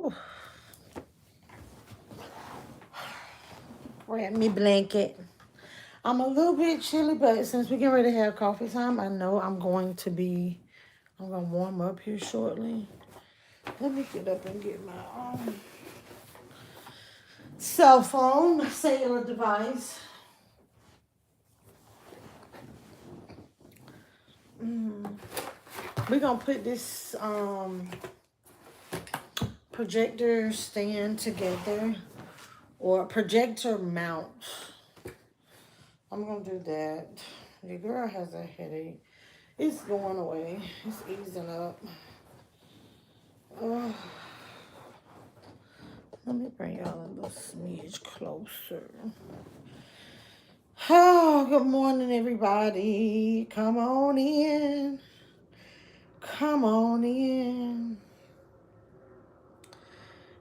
Oh, grab me blanket. I'm a little bit chilly, but since we get ready to have coffee time, I know I'm going to warm up here shortly. Let me get up and get my cell phone, cellular device. We're gonna put this projector stand together, or projector mount. I'm gonna do that. Your girl has a headache. It's going away. It's easing up. Oh, let me bring y'all a little smidge closer. Oh, good morning, everybody. Come on in. Come on in.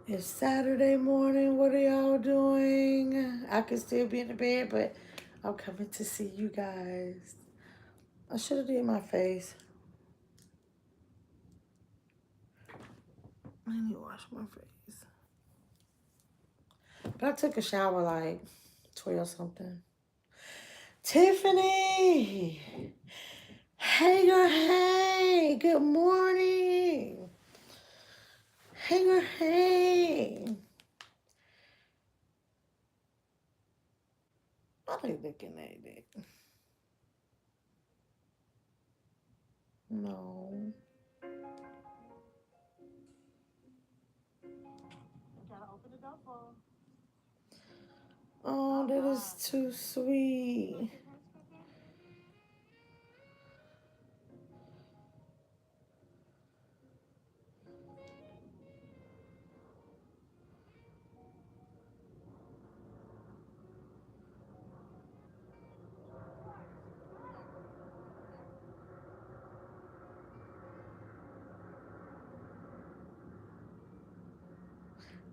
It's Saturday morning. What are y'all doing? I could still be in the bed, but I'm coming to see you guys. I should have did my face. I need to wash my face. But I took a shower like 12 something. Tiffany! Hey, girl, hey! Good morning! Hey, girl, hey! What are you looking at it? No. Oh, that is too sweet.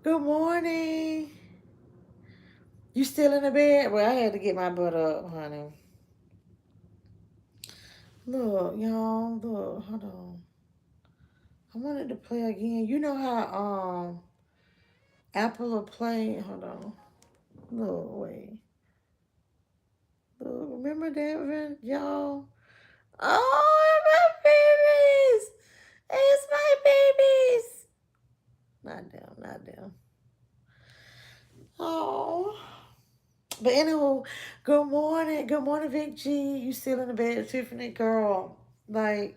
Good morning. You still in the bed? Well, I had to get my butt up, honey. Look, y'all, look, hold on. I wanted to play again. You know how Apple will play. Hold on. Look, wait. Look, remember that, y'all? Oh, my babies! It's my babies! Not them, not them. Oh. But anywho, good morning. Good morning, Vic G. You still in the bed, Tiffany? Girl, like,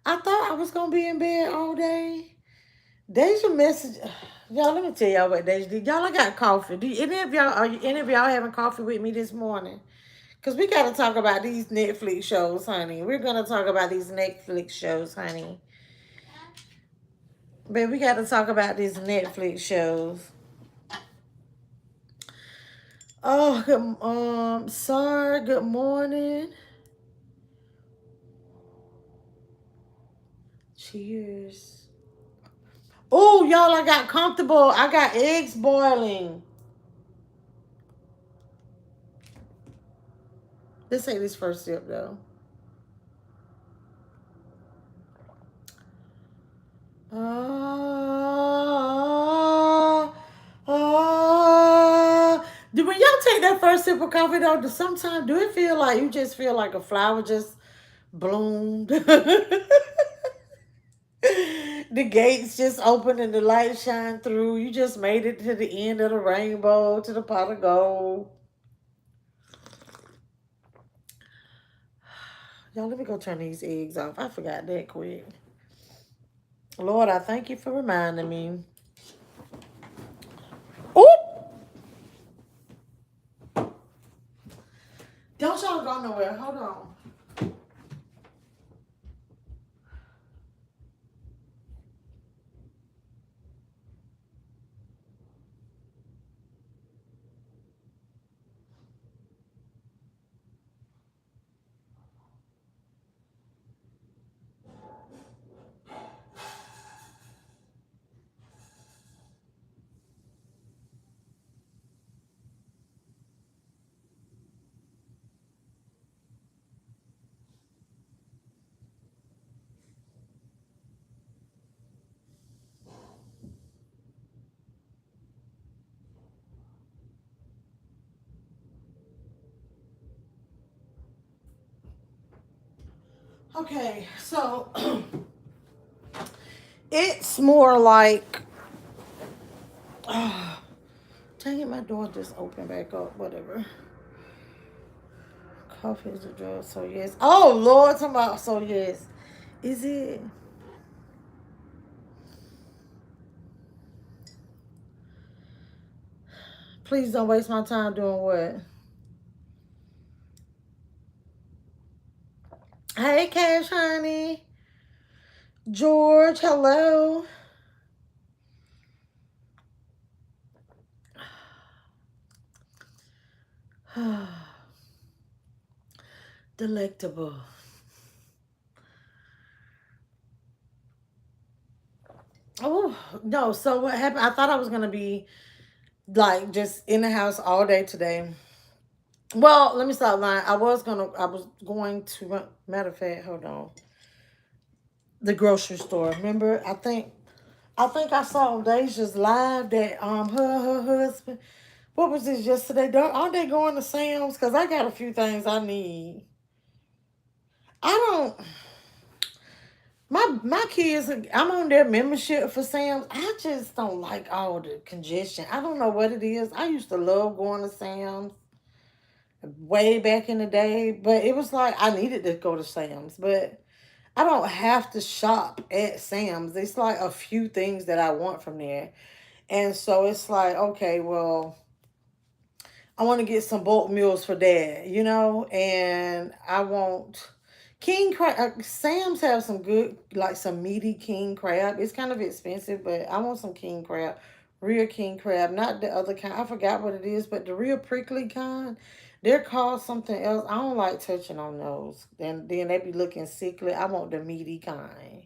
I thought I was going to be in bed all day. Deja message. Y'all, let me tell y'all what Deja did. Y'all, I got coffee. Any of y'all having coffee with me this morning? Because we got to talk about these Netflix shows, honey. We're going to talk about these Netflix shows, honey. But we got to talk about these Netflix shows. Oh, Sir, good morning. Cheers. Oh, y'all, I got comfortable. I got eggs boiling. This ain't his first sip, though. When y'all take that first sip of coffee, though, sometimes do it feel like you just feel like a flower just bloomed? The gates just open and the light shine through. You just made it to the end of the rainbow, to the pot of gold. Y'all, let me go turn these eggs off. I forgot that quick. Lord, I thank you for reminding me. Oop! Don't y'all go nowhere. Hold on. Okay, so it's more like, oh, dang it, my door just opened back up. Whatever. Coffee is a drug, so yes. Oh Lord, tomorrow, so yes. Is it? Please don't waste my time doing what? Hey, Cash, honey. George, hello. Delectable. Oh no! So what happened? I thought I was gonna be like just in the house all day today. Well, let me stop lying. I was going to. Matter of fact, hold on. The grocery store. Remember? I think I saw on Deja's live that her husband. What was this yesterday? Aren't they going to Sam's? Cause I got a few things I need. I don't. My kids, I'm on their membership for Sam's. I just don't like all the congestion. I don't know what it is. I used to love going to Sam's way back in the day, but it was like I needed to go to Sam's, but I don't have to shop at Sam's. It's like a few things that I want from there. And so it's like, okay, well, I want to get some bulk meals for dad, and I want king crab. Sam's have some good, like some meaty king crab. It's kind of expensive, but I want some king crab, real king crab, not the other kind. I forgot what it is, but the real prickly kind. They're called something else. I don't like touching on those. Then they be looking sickly. I want the meaty kind.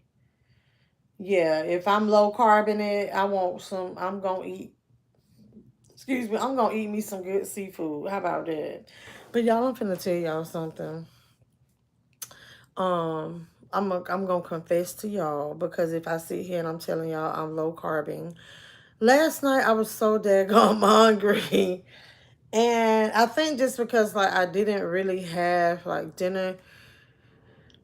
Yeah, if I'm low carb in it, I want some. I'm gonna eat. Excuse me, I'm gonna eat me some good seafood. How about that? But y'all, I'm finna tell y'all something. I'm gonna confess to y'all because if I sit here and I'm telling y'all I'm low carbing, last night I was so daggone hungry, and I think just because like I didn't really have like dinner,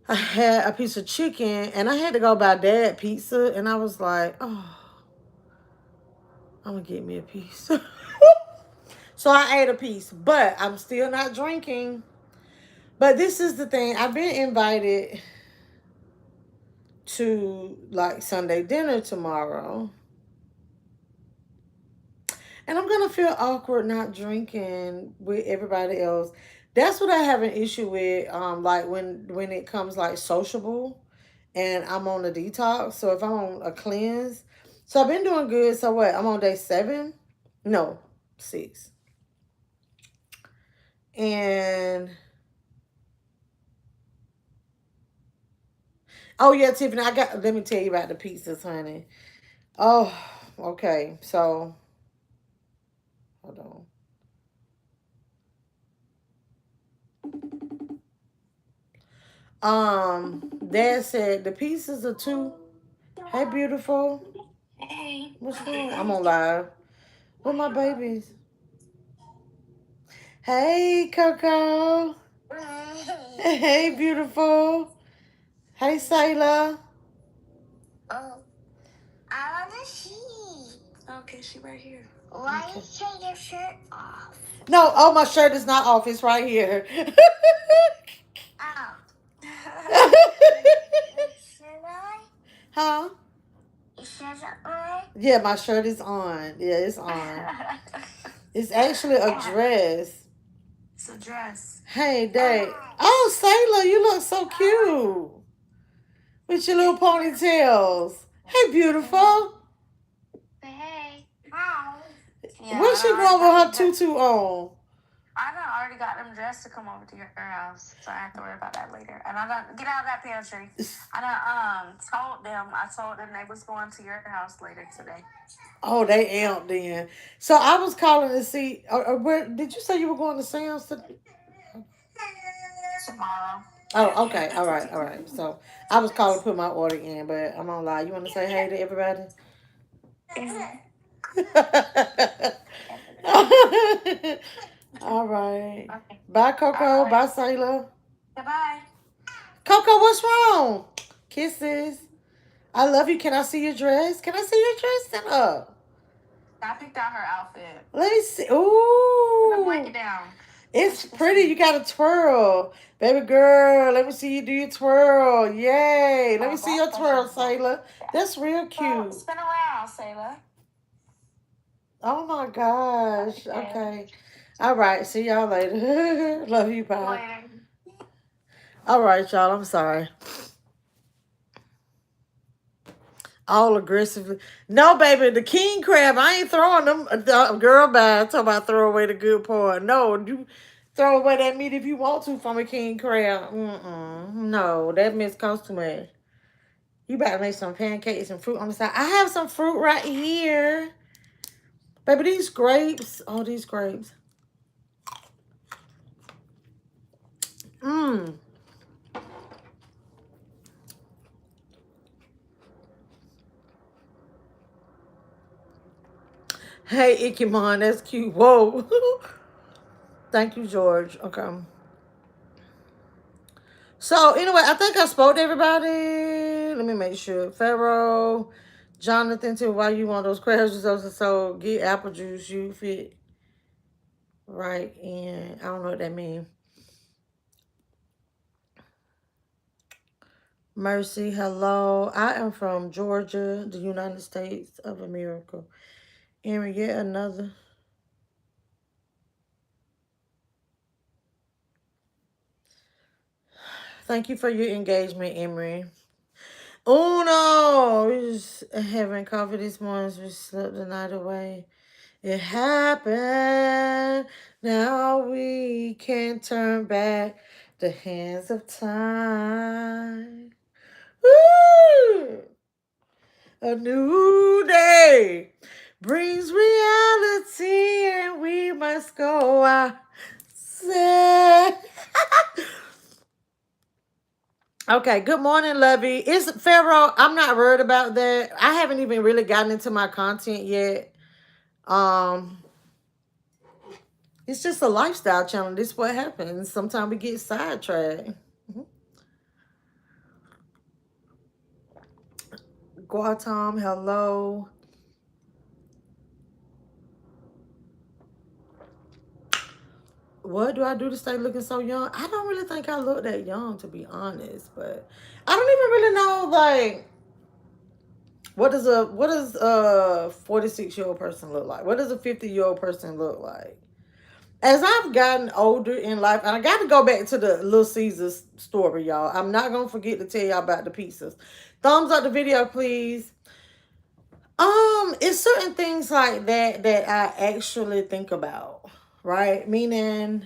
I had a piece of chicken and I had to go buy dad pizza, and I was like, oh, I'm gonna get me a piece. So I ate a piece, but I'm still not drinking. But this is the thing. I've been invited to like Sunday dinner tomorrow. And I'm gonna feel awkward not drinking with everybody else. That's what I have an issue with. Like when it comes like sociable and I'm on a detox. So if I'm on a cleanse. So I've been doing good. So what? I'm on day 7? No, 6. And oh yeah, Tiffany, let me tell you about the pizzas, honey. Oh, okay. So hold on. Dad said the pieces are two. Hey, beautiful. Hey. What's wrong? I'm on live. With my babies. Hey, Coco. Hey, beautiful. Hey, Sayla. Oh, I want to see. Okay, she right here. Why you take your shirt off? No, oh, my shirt is not off. It's right here. Oh. Should I? Huh? Should I? Yeah, my shirt is on. Yeah, it's on. It's actually a dress. It's a dress. Hey, Dave. Oh, Sayla, you look so cute. With your little ponytails. Hey, beautiful. Hey. Hi. Yeah, Where's she going with her tutu on? I done already got them dressed to come over to your house, so I have to worry about that later. And I done get out of that pantry. I told them they was going to your house later today. Oh, they amped then. So I was calling to see. Where did you say you were going to Sam's today? Tomorrow. Oh, okay. All right. All right. So I was calling to put my order in, but I'm on live. You want to say hey to everybody? All right. Okay. Bye, Coco. Bye, Sailor. Goodbye. Coco, what's wrong? Kisses. I love you. Can I see your dress? Can I see your dress? Stand up. I picked out her outfit. Let me see. Break it Ooh. down. It's pretty. You got to twirl. Baby girl, let me see you do your twirl. Yay. Let me see your twirl, Sailor. That's real cute. Spin around, Sailor. Oh my gosh. Okay. All right. See y'all later. Love you. Bye. Later. All right, y'all. I'm sorry. All aggressively. No, baby, the king crab. I ain't throwing them. Girl, bye. Talk about throw away the good part. No, you throw away that meat if you want to from a king crab. No, that means cost too much. You better make some pancakes and fruit on the side. I have some fruit right here. Baby, these grapes. Oh, these grapes. Mmm. Hey, Ikemon, that's cute. Whoa. Thank you, George. Okay. So, anyway, I think I spoke to everybody. Let me make sure. Pharaoh, Jonathan, too. Why you want those crabs? So get apple juice. You fit right in. I don't know what that means. Mercy, hello. I am from Georgia, the United States of America. Emery, yet another. Thank you for your engagement, Emery. Oh no, we just having coffee this morning. We slept the night away. It happened. Now we can't turn back the hands of time. Woo! A new day brings reality, and we must go our say. Okay, good morning, Lovey. It's Pharaoh. I'm not worried about that. I haven't even really gotten into my content yet. Um, it's just a lifestyle channel. This is what happens. Sometimes we get sidetracked. Guatam, hello. What do I do to stay looking so young? I don't really think I look that young, to be honest. But I don't even really know, like, what does a 46-year-old person look like? What does a 50-year-old person look like? As I've gotten older in life, and I got to go back to the Little Caesars story, y'all. I'm not gonna forget to tell y'all about the pizzas. Thumbs up the video, please. It's certain things like that that I actually think about, right? Meaning,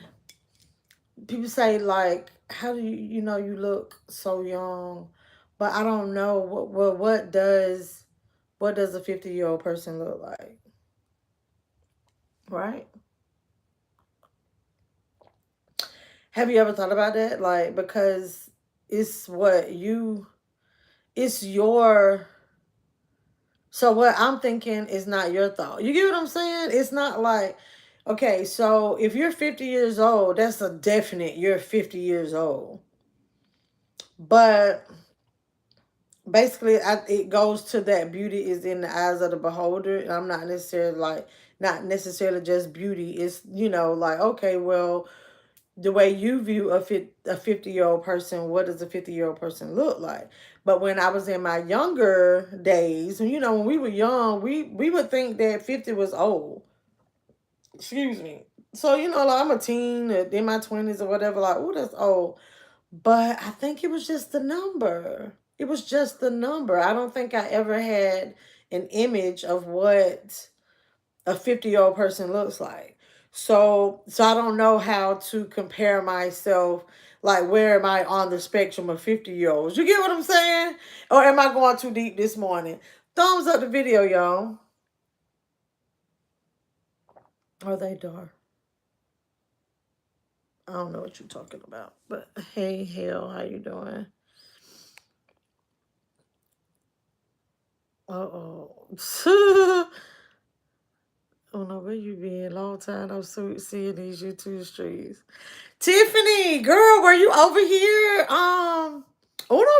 people say like, "How do you look so young?" But I don't know what does a 50-year-old person look like, right? Have you ever thought about that? Like, because it's what you, it's your. So what I'm thinking is not your thought. You get what I'm saying? It's not like, okay, so if you're 50 years old, that's a definite you're 50 years old. But basically, it goes to that beauty is in the eyes of the beholder. And I'm not necessarily just beauty. It's, like, okay, well, the way you view a 50-year-old person, what does a 50-year-old person look like? But when I was in my younger days, when we were young, we would think that 50 was old. Excuse me. So, like, I'm a teen in my 20s or whatever, like, oh, that's old. But I think it was just the number. It was just the number. I don't think I ever had an image of what a 50-year-old person looks like. So I don't know how to compare myself, like, where am I on the spectrum of 50-year-olds? You get what I'm saying? Or am I going too deep this morning? Thumbs up the video, y'all. Are they dark? I don't know what you're talking about. But hey, hell, how you doing? Uh-oh. Oh no, where you been? Long time. I'm so seeing these YouTube streets. Tiffany, girl, were you over here? Uno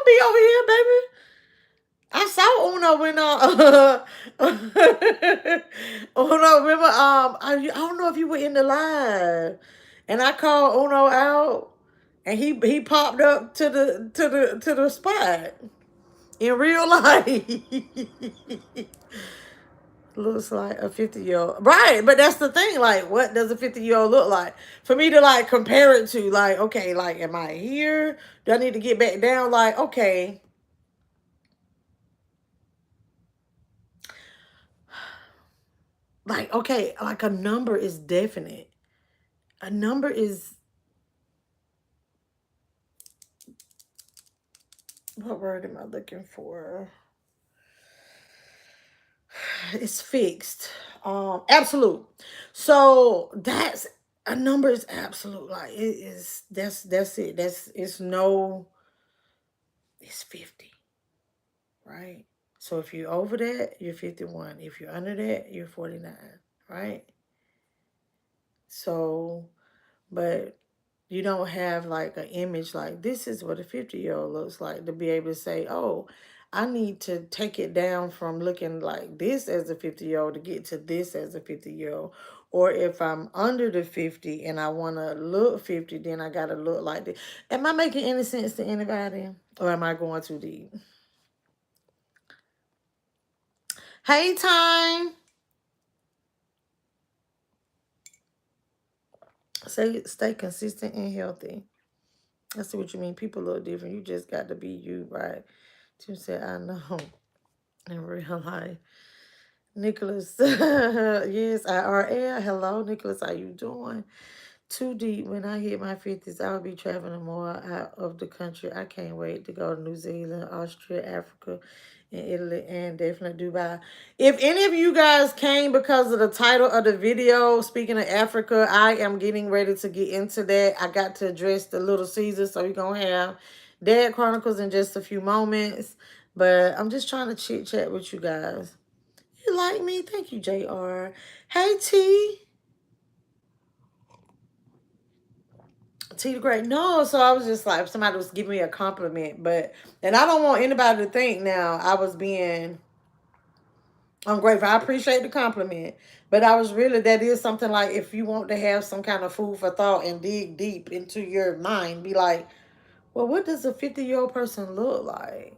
be over here, baby. I saw Uno when Uno remember I don't know if you were in the live, and I called Uno out, and he popped up to the spot in real life. Looks like a 50-year-old. Right, but that's the thing. Like, what does a 50-year-old look like? For me to like compare it to, like, okay, like, am I here? Do I need to get back down? Like, okay. Like, okay, like a number is definite. A number is, what word am I looking for? It's fixed. Absolute. So that's a number is absolute. Like it is that's it. It's no, it's 50, right? So if you're over that, you're 51. If you're under that, you're 49, right? So, but you don't have like an image like this is what a 50-year-old looks like to be able to say, oh, I need to take it down from looking like this as a 50-year-old to get to this as a 50-year-old. Or if I'm under the 50 and I want to look 50, then I got to look like this. Am I making any sense to anybody? Or am I going too deep? Hey, Time. Stay consistent and healthy. I see what you mean. People look different. You just got to be you, right? Tim said, I know. In real life. Nicholas, yes, IRL. Hello, Nicholas. How you doing? Too deep. When I hit my 50s, I'll be traveling more out of the country. I can't wait to go to New Zealand, Austria, Africa, and Italy, and definitely Dubai. If any of you guys came because of the title of the video, speaking of Africa, I am getting ready to get into that. I got to address the Little Caesar, so we're going to have Dad Chronicles in just a few moments. But I'm just trying to chit chat with you guys. You like me? Thank you, JR. Hey, T. T the Great. No, so I was just like, somebody was giving me a compliment, and I don't want anybody to think now I was being ungrateful. I appreciate the compliment, but I was really, that is something like if you want to have some kind of food for thought and dig deep into your mind, be like, well, what does a 50-year-old person look like?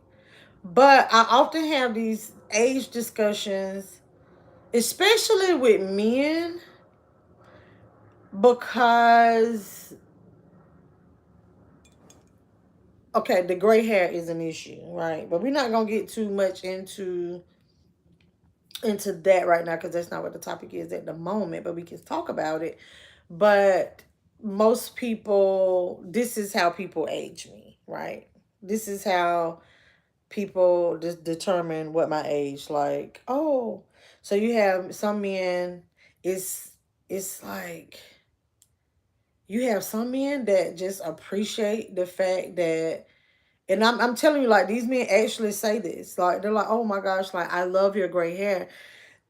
But I often have these age discussions, especially with men, because okay, the gray hair is an issue, right? But we're not gonna get too much into that right now because that's not what the topic is at the moment. But we can talk about it. But most people, this is how people age me, right? This is how people just determine what my age. Like, oh, so you have some men. It's like you have some men that just appreciate the fact that, and I'm telling you, like, these men actually say this. Like, they're like, oh my gosh, like, I love your gray hair.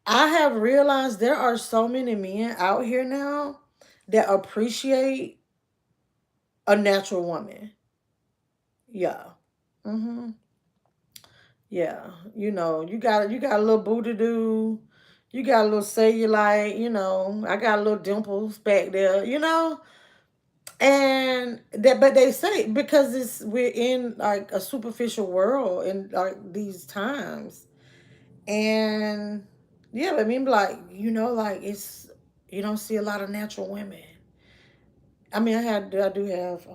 I have realized there are so many men out here now that appreciate a natural woman. Yeah. Mm-hmm. Yeah. You got a little booty do. You got a little cellulite, I got a little dimples back there, And that, but they say because we're in like a superficial world in like these times, and yeah, I mean, like like you don't see a lot of natural women. I mean, I do have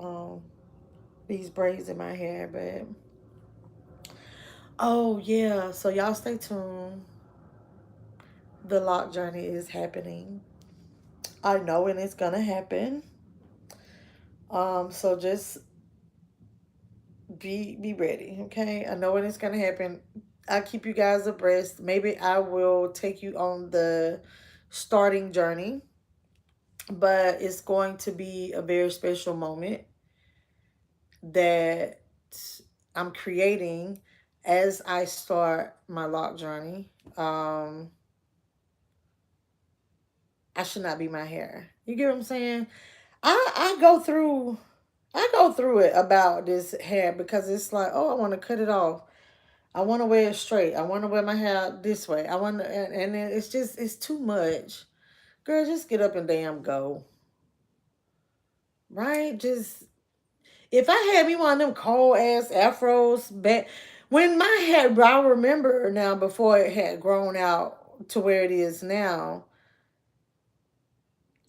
these braids in my hair, but oh yeah, so y'all stay tuned. The lock journey is happening. I know, and it's gonna happen. So just be ready, okay? I know when it's gonna happen. I'll keep you guys abreast. Maybe I will take you on the starting journey, but it's going to be a very special moment that I'm creating as I start my lock journey. I should not be my hair. You get what I'm saying? I go through it about this hair because it's like, oh, I want to cut it off. I want to wear it straight. I want to wear my hair this way. I want to, and then it's just it's too much. Girl, just get up and damn go. Right? Just if I had me one of them cold ass afros back when my hair, I remember now before it had grown out to where it is now.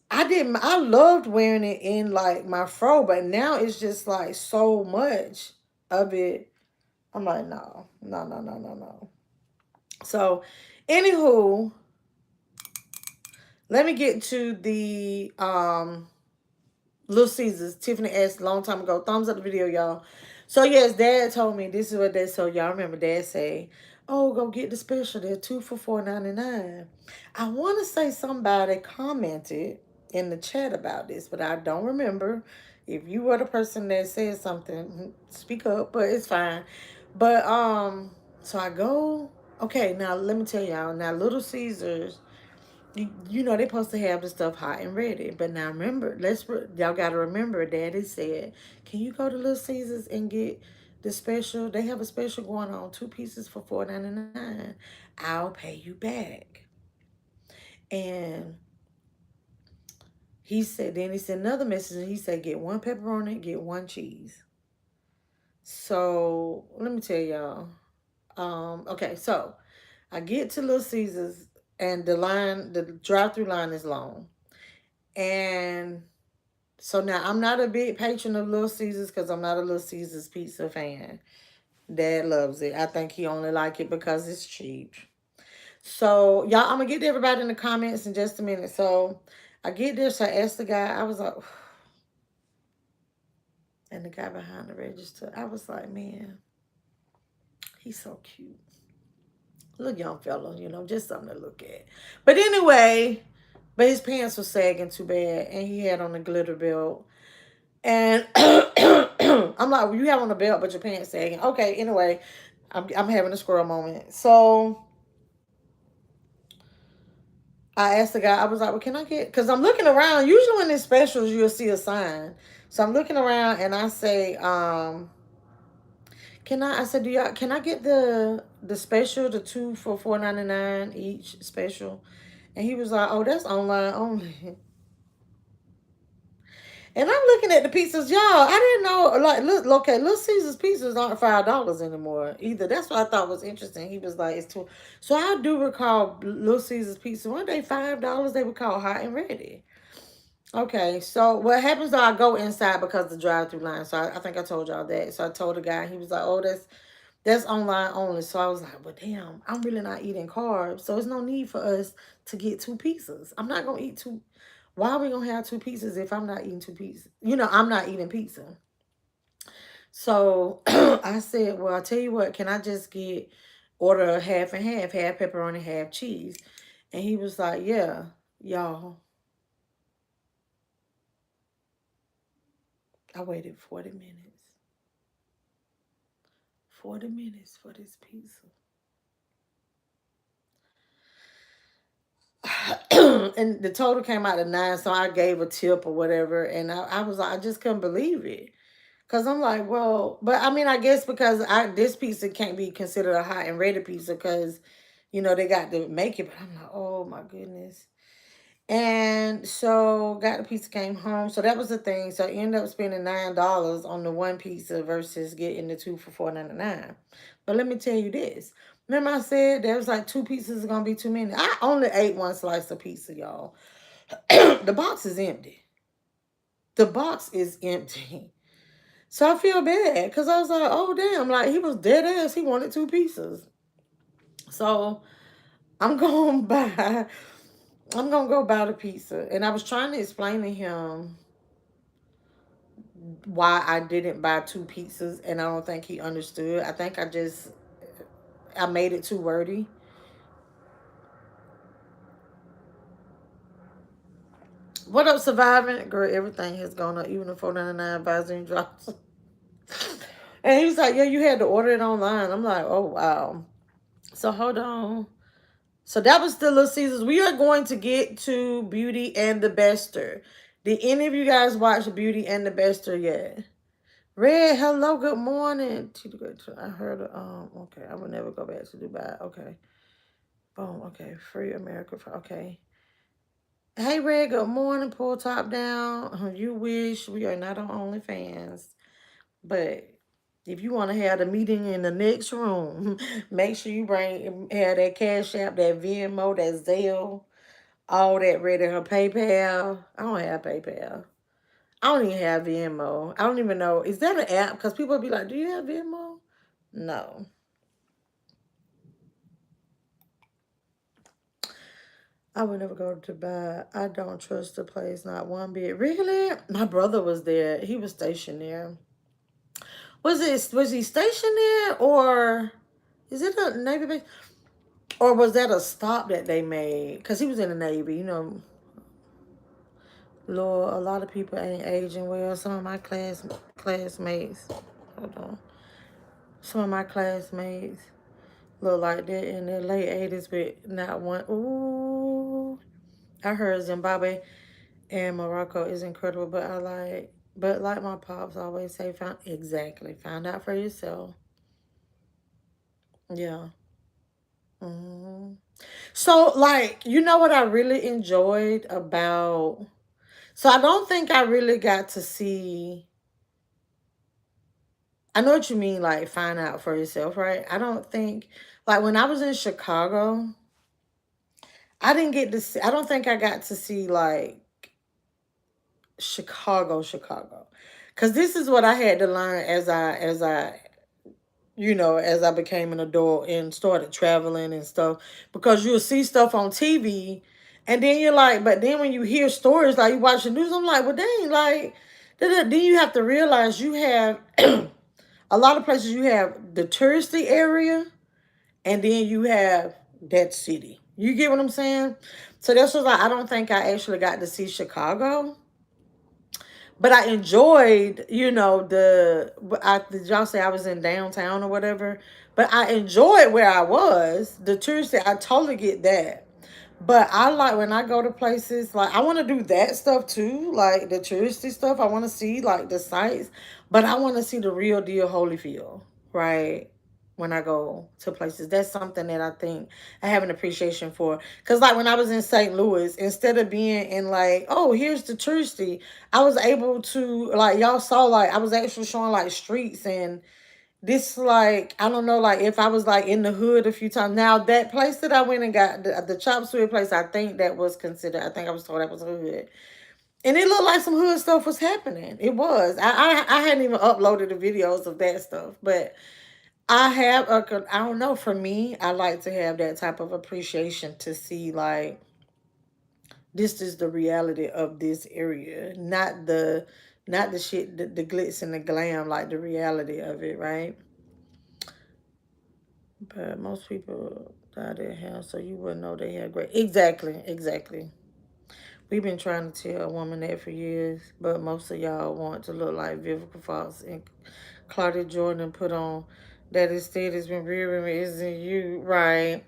I loved wearing it in like my fro, but now it's just like so much of it. I'm like, no, no, no, no, no, no. So, anywho, let me get to the Little Caesars. Tiffany asked a long time ago. Thumbs up the video, y'all. So yes, Dad told me this is what they. So y'all remember Dad say, "Oh, go get the special. They're two for $4.99." I want to say somebody commented in the chat about this, but I don't remember. If you were the person that said something, speak up. But it's fine. But so I go. Okay, now let me tell y'all. Now Little Caesars, you know they're supposed to have the stuff hot and ready. But now remember, y'all got to remember. Daddy said, "Can you go to Little Caesars and get the special? They have a special going on, 2 pieces for $4.99. I'll pay you back." And he said, then he sent another message. And he said, "Get one pepperoni, get one cheese." So let me tell y'all. Okay, so I get to Little Caesars and the drive-through line is long. And so now I'm not a big patron of Little Caesars because I'm not a Little Caesars pizza fan. Dad loves it. I think he only like it because it's cheap. So y'all, I'm gonna get to everybody in the comments in just a minute. So I get there, so I asked the guy, I was like, and the guy behind the register, I was like, man, he's so cute. Little young fella, just something to look at. But anyway, but his pants were sagging too bad, and he had on a glitter belt. And I'm like, well, you have on a belt, but your pants sagging. Okay, anyway, I'm having a squirrel moment. So I asked the guy, I was like, well, can I get, because I'm looking around. Usually when there's specials, you'll see a sign. So I'm looking around and I say, I said, can I get the special, the two for $4.99 each special? And he was like, oh, that's online only. And I'm looking at the pizzas, y'all. I didn't know, like, look, okay, Little Caesars pizzas aren't $5 anymore either. That's what I thought was interesting. He was like, it's too. So I do recall Little Caesars pizza. One day, $5 they would call hot and ready. Okay, so what happens though? I go inside because the drive-through line. So I think I told y'all that. So I told the guy, he was like, oh, that's online only. So I was like, well, damn, I'm really not eating carbs. So there's no need for us to get 2 pizzas. I'm not gonna eat two. Why are we gonna have 2 pizzas if I'm not eating 2 pizzas? I'm not eating pizza. So I said, well, I'll tell you what, can I just order half and half pepperoni, half cheese? And he was like, yeah, y'all. I waited 40 minutes. 40 minutes for this pizza. And the total came out to 9, so I gave a tip or whatever. And I was like, I just couldn't believe it. Cause I'm like, well, but I mean, I guess because this pizza can't be considered a hot and ready pizza because, they got to make it. But I'm like, oh my goodness. And so got the pizza, came home. So that was the thing. So I ended up spending $9 on the one pizza versus getting the two for $4.99. But let me tell you this. Remember I said there was like 2 pieces is gonna be too many. I only ate one slice of pizza, y'all. The box is empty. The box is empty. So I feel bad because I was like, oh damn, like he was dead ass. He wanted 2 pieces. So I'm going to buy. I'm gonna go buy the pizza. And I was trying to explain to him why I didn't buy 2 pizzas, and I don't think he understood. I think I made it too wordy. What up, surviving? Girl, everything has gone up, even the 4.99 advisory drops. And he was like, yeah, you had to order it online. I'm like, oh wow. So hold on. So that was the Little Caesars. We are going to get to Beauty and the Bester. Did any of you guys watch Beauty and the Bester yet? Red, hello, good morning. I heard, okay, I will never go back to Dubai. Okay. Boom, okay. Free America. Okay. Hey, Red, good morning. Pull top down. You wish we are not on OnlyFans. But if you want to have the meeting in the next room, make sure you have that Cash App, that Venmo, that Zelle, all that ready. Her PayPal. I don't have PayPal. I don't even have Venmo. I don't even know. Is that an app? Because people be like, do you have Venmo? No. I would never go to Dubai. I don't trust the place, not one bit. Really? My brother was there. He was stationed there. Was he stationed there, or is it a Navy base? Or was that a stop that they made? Because he was in the Navy, Lord, a lot of people ain't aging well. Some of my classmates, hold on. Some of my classmates look like they're in their late 80s, but not one. Ooh, I heard Zimbabwe and Morocco is incredible, but like my pops always say, find out for yourself. Yeah. hmm So, like, you know what I really enjoyed about. So, I don't think I really got to see. I know what you mean, like, find out for yourself, right? I don't think, like, when I was in Chicago, I didn't get to see, I don't think I got to see, like, Chicago. Because this is what I had to learn as I became an adult and started traveling and stuff. Because you'll see stuff on TV, and then you're like, but then when you hear stories, like you watch the news, I'm like, well, dang, like, then you have to realize you have a lot of places. You have the touristy area, and then you have that city. You get what I'm saying? So that's what I don't think I actually got to see Chicago. But I enjoyed, did y'all say I was in downtown or whatever? But I enjoyed where I was. The touristy, I totally get that. But I like when I go to places, like I want to do that stuff too, like the touristy stuff. I want to see like the sights, but I want to see the real deal Holyfield, right? When I go to places, that's something that I think I have an appreciation for. Cause like when I was in St. Louis, instead of being in like, oh, here's the touristy, I was able to like y'all saw like I was actually showing like streets and this like I don't know like if I was like in the hood a few times. Now that place that I went and got the chop suey place, I think that was considered. I think I was told that was hood, and it looked like some hood stuff was happening. It was. I hadn't even uploaded the videos of that stuff, but I have a. I don't know. For me, I like to have that type of appreciation to see like this is the reality of this area, not the shit, the glitz and the glam, like the reality of it, right? But most people died at house, so you wouldn't know they had great. Exactly. We've been trying to tell a woman that for years, but most of y'all want to look like Vivica Fox and Claudia Jordan put on that instead has been rearing me isn't you, right?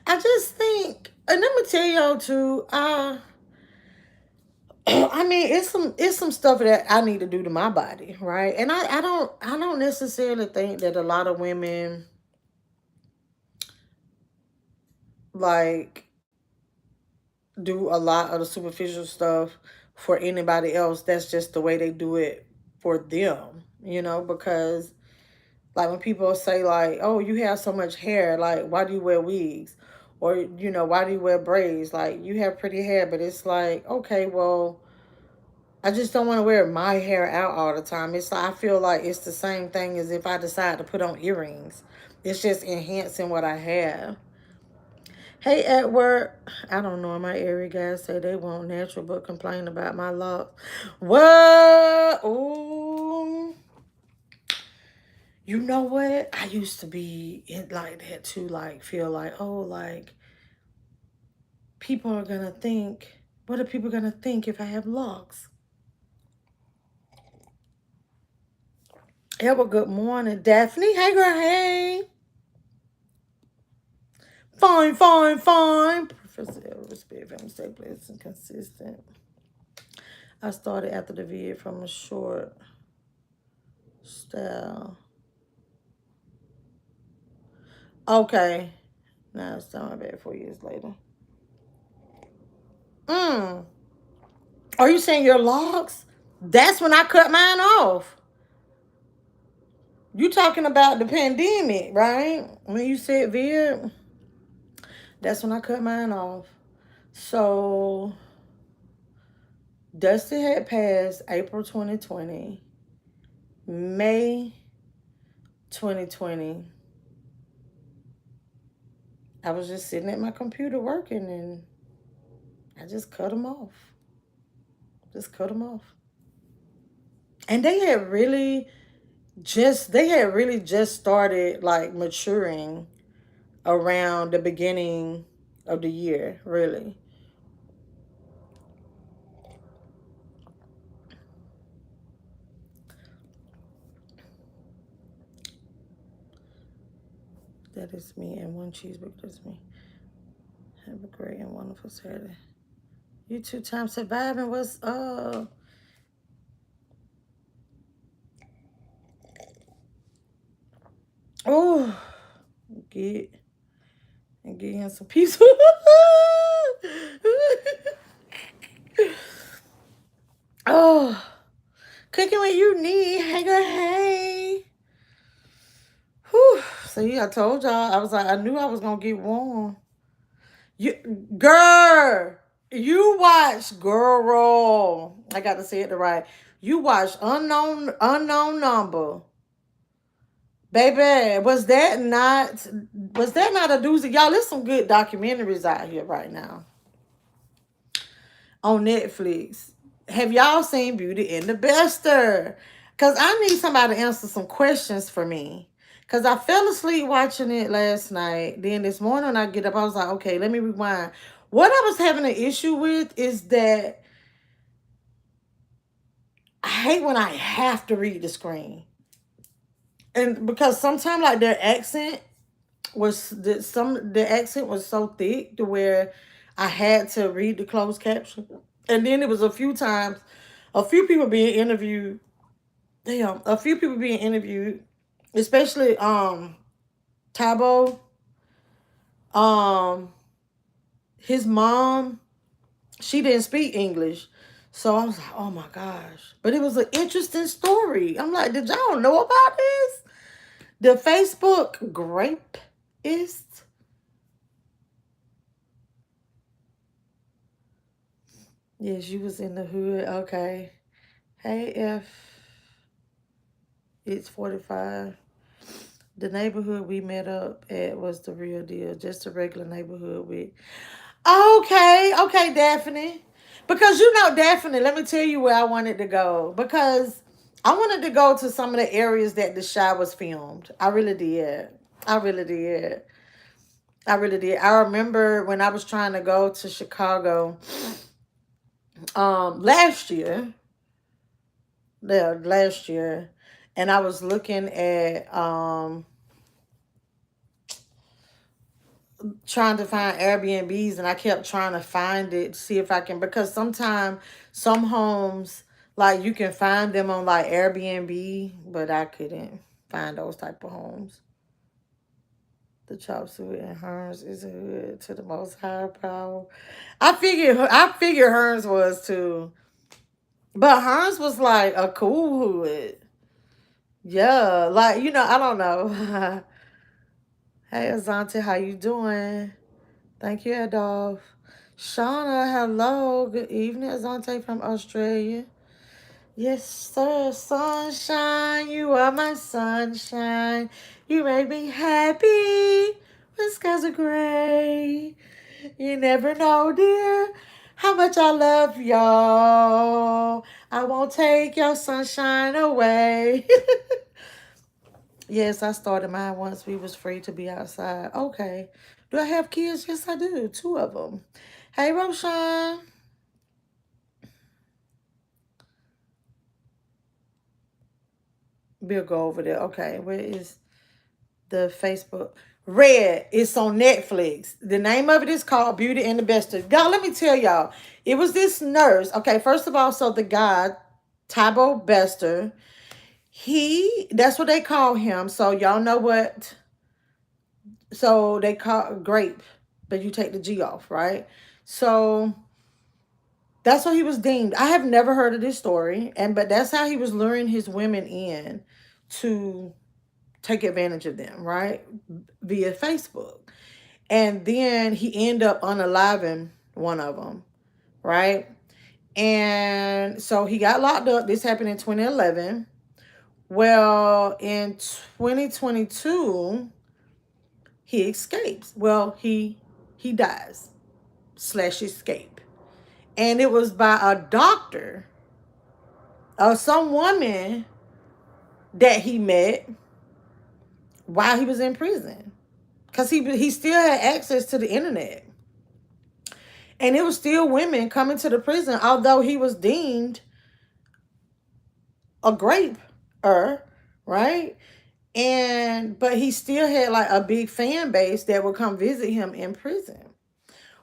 I just think, and let me tell y'all too, I mean, it's some stuff that I need to do to my body, right? And I don't necessarily think that a lot of women like do a lot of the superficial stuff for anybody else. That's just the way they do it for them, because like when people say like, "Oh, you have so much hair, like why do you wear wigs?" Or why do you wear braids? Like you have pretty hair, but it's like, okay, well, I just don't want to wear my hair out all the time. It's like I feel like it's the same thing as if I decide to put on earrings. It's just enhancing what I have. Hey Edward, I don't know. My area guys say they want natural but complain about my locks. What? Ooh. You know what? I used to be in like that too, like feel like, oh, like people are gonna think, what are people gonna think if I have locks? Edward, good morning. Daphne, hey girl, hey. Fine, fine, fine. Professor L, respect, family, stay blessed and consistent. I started after the vid from a short style. Okay. Now it's time back 4 years later. Mm. Are you saying your logs? That's when I cut mine off. You talking about the pandemic, right? When you said vid, that's when I cut mine off. So Dusty had passed April 2020, May 2020. I was just sitting at my computer working and I just cut them off. Just cut them off. And they had really just started like maturing around the beginning of the year, really. That is me, and one cheeseburger. That's me. Have a great and wonderful Saturday. You 2 times surviving. What's up? Oh, get and get in some pizza. Oh, cooking what you need. Hey, girl, hey. Whew. See, I told y'all. I was like, I knew I was gonna get warm. You, girl, you watch, girl. I got to say it the right. You watch unknown number, baby. Was that not a doozy? Y'all, there's some good documentaries out here right now on Netflix. Have y'all seen Beauty and the Bester? Cause I need somebody to answer some questions for me. Cause I fell asleep watching it last night. Then this morning when I get up, I was like, okay, let me rewind. What I was having an issue with is that I hate when I have to read the screen. And because sometimes like the accent was so thick to where I had to read the closed caption. And then it was a few times, a few people being interviewed. Damn, a few people being interviewed, especially Tabo, um his mom, she didn't speak English. So I was like, oh my gosh. But it was an interesting story. I'm like, did y'all know about this? The Facebook grape is. Yes, you was in the hood. Okay. Hey, F. It's 45. The neighborhood we met up at was the real deal. Just a regular neighborhood with. Okay. Okay, Daphne. Because you know, Daphne, let me tell you where I wanted to go. Because I wanted to go to some of the areas that the Shy was filmed. I really did. I really did. I really did. I remember when I was trying to go to Chicago last year. Yeah, last year. And I was looking at trying to find Airbnbs and I kept trying to find it, see if I can, because sometimes some homes like you can find them on like Airbnb, but I couldn't find those type of homes. The chop suey and Hearns is a hood to the most high power. I figured Hearns was too. But Hearns was like a cool hood. Yeah, like I don't know. Hey Azante, how you doing? Thank you, Adolph. Shauna, hello. Good evening, Azante from Australia. Yes, sir. Sunshine, you are my sunshine. You make me happy when skies are gray. You never know, dear, how much I love y'all. I won't take your sunshine away. Yes, I started mine once we was free to be outside. Okay. Do I have kids? Yes, I do. Two of them. Hey, Roshan. We'll go over there. Okay. Where is the Facebook? Red. It's on Netflix. The name of it is called Beauty and the Beast. Y'all, let me tell y'all. It was this nurse. Okay, first of all, so the guy, Tybo Bester, that's what they call him. So y'all know what, so they call grape, but you take the G off, right? So that's what he was deemed. I have never heard of this story, but that's how he was luring his women in to take advantage of them, right? Via Facebook. And then he ended up unaliving one of them, right? And so he got locked up. This happened in 2011. Well, in 2022, he escapes. Well, he dies slash escape. And it was by a doctor or some woman that he met while he was in prison. Because he still had access to the internet. And it was still women coming to the prison, although he was deemed a graper, right? And but he still had like a big fan base that would come visit him in prison.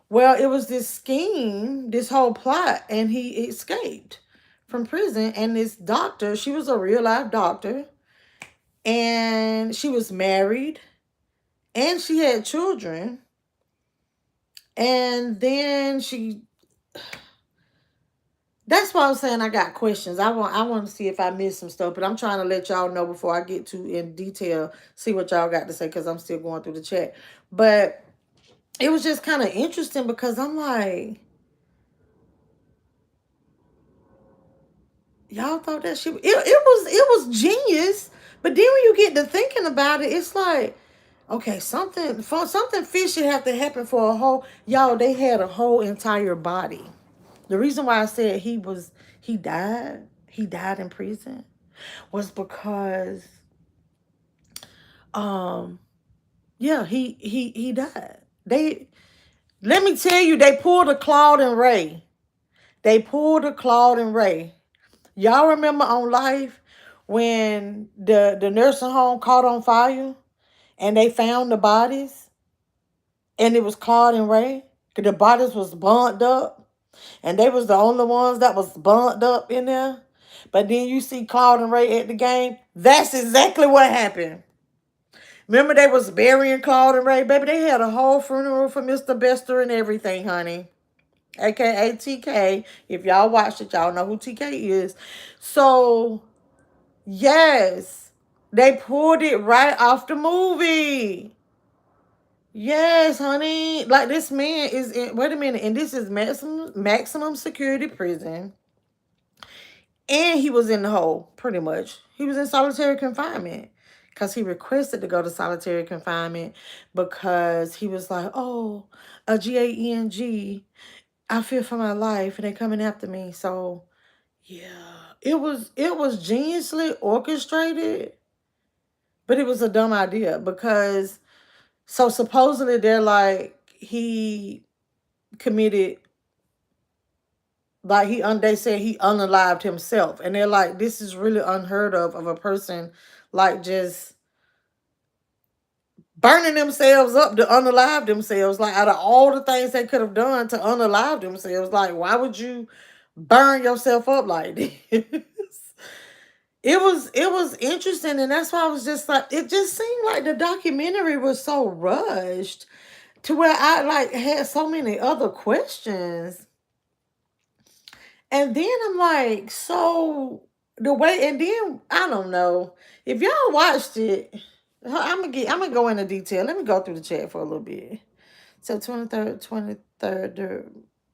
Well, it was this scheme, this whole plot, and he escaped from prison. And this doctor, she was a real life doctor, and she was married, and she had children. And then that's why I'm saying I got questions. I want to see if I missed some stuff, but I'm trying to let y'all know before I get too in detail, see what y'all got to say, because I'm still going through the chat. But it was just kind of interesting because I'm like, y'all thought that shit it was genius. But then when you get to thinking about it, it's like, okay, something fishy have to happen for a whole, y'all, they had a whole entire body. The reason why I said he died in prison was because um yeah, he died. They Let me tell you, they pulled a Claude and Ray. They pulled a Claude and Ray. Y'all remember on Life when the nursing home caught on fire and they found the bodies and it was Claude and Ray? 'Cause the bodies was burnt up and they was the only ones that was burnt up in there. But then you see Claude and Ray at the game. That's exactly what happened. Remember they was burying Claude and Ray? Baby, they had a whole funeral for Mr. Bester and everything, honey. AKA TK. If y'all watched it, y'all know who TK is. So, yes, they pulled it right off the movie. Yes, honey. Like this man is in, wait a minute, and this is maximum security prison. And he was in the hole, pretty much. He was in solitary confinement. Because he requested to go to solitary confinement because he was like, oh, a GANG. I fear for my life and they coming after me. So yeah. It was geniusly orchestrated, but it was a dumb idea because so supposedly they're like he committed, like they said he unalived himself, and they're like, this is really unheard of a person like just burning themselves up to unalive themselves. Like out of all the things they could have done to unalive themselves, like why would you burn yourself up like this? It was interesting, and that's why I was just like, it just seemed like the documentary was so rushed to where I like had so many other questions. And then I'm like, so the way, and then I don't know if y'all watched it. I'm gonna go into detail. Let me go through the chat for a little bit. So 23rd,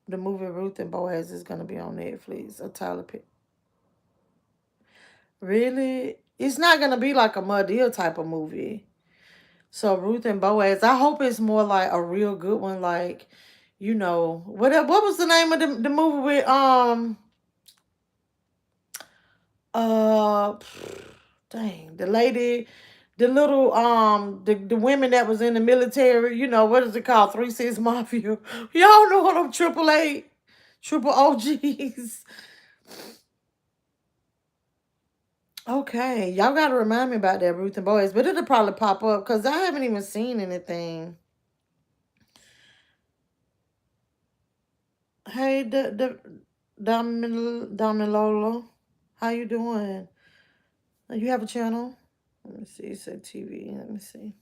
the movie Ruth and Boaz is gonna be on Netflix. A Tyler Perry. Really? It's not gonna be like a Muddeal type of movie. So Ruth and Boaz, I hope it's more like a real good one. Like, what was the name of the movie with uh dang, the lady, the little the women that was in the military, what is it called? 3 6 Mafia. Y'all know what them triple OGs. Okay, y'all gotta remind me about that Ruth and Boys, but it'll probably pop up because I haven't even seen anything. Hey, Damilolo, how you doing? You have a channel? Let me see. It said TV. Let me see.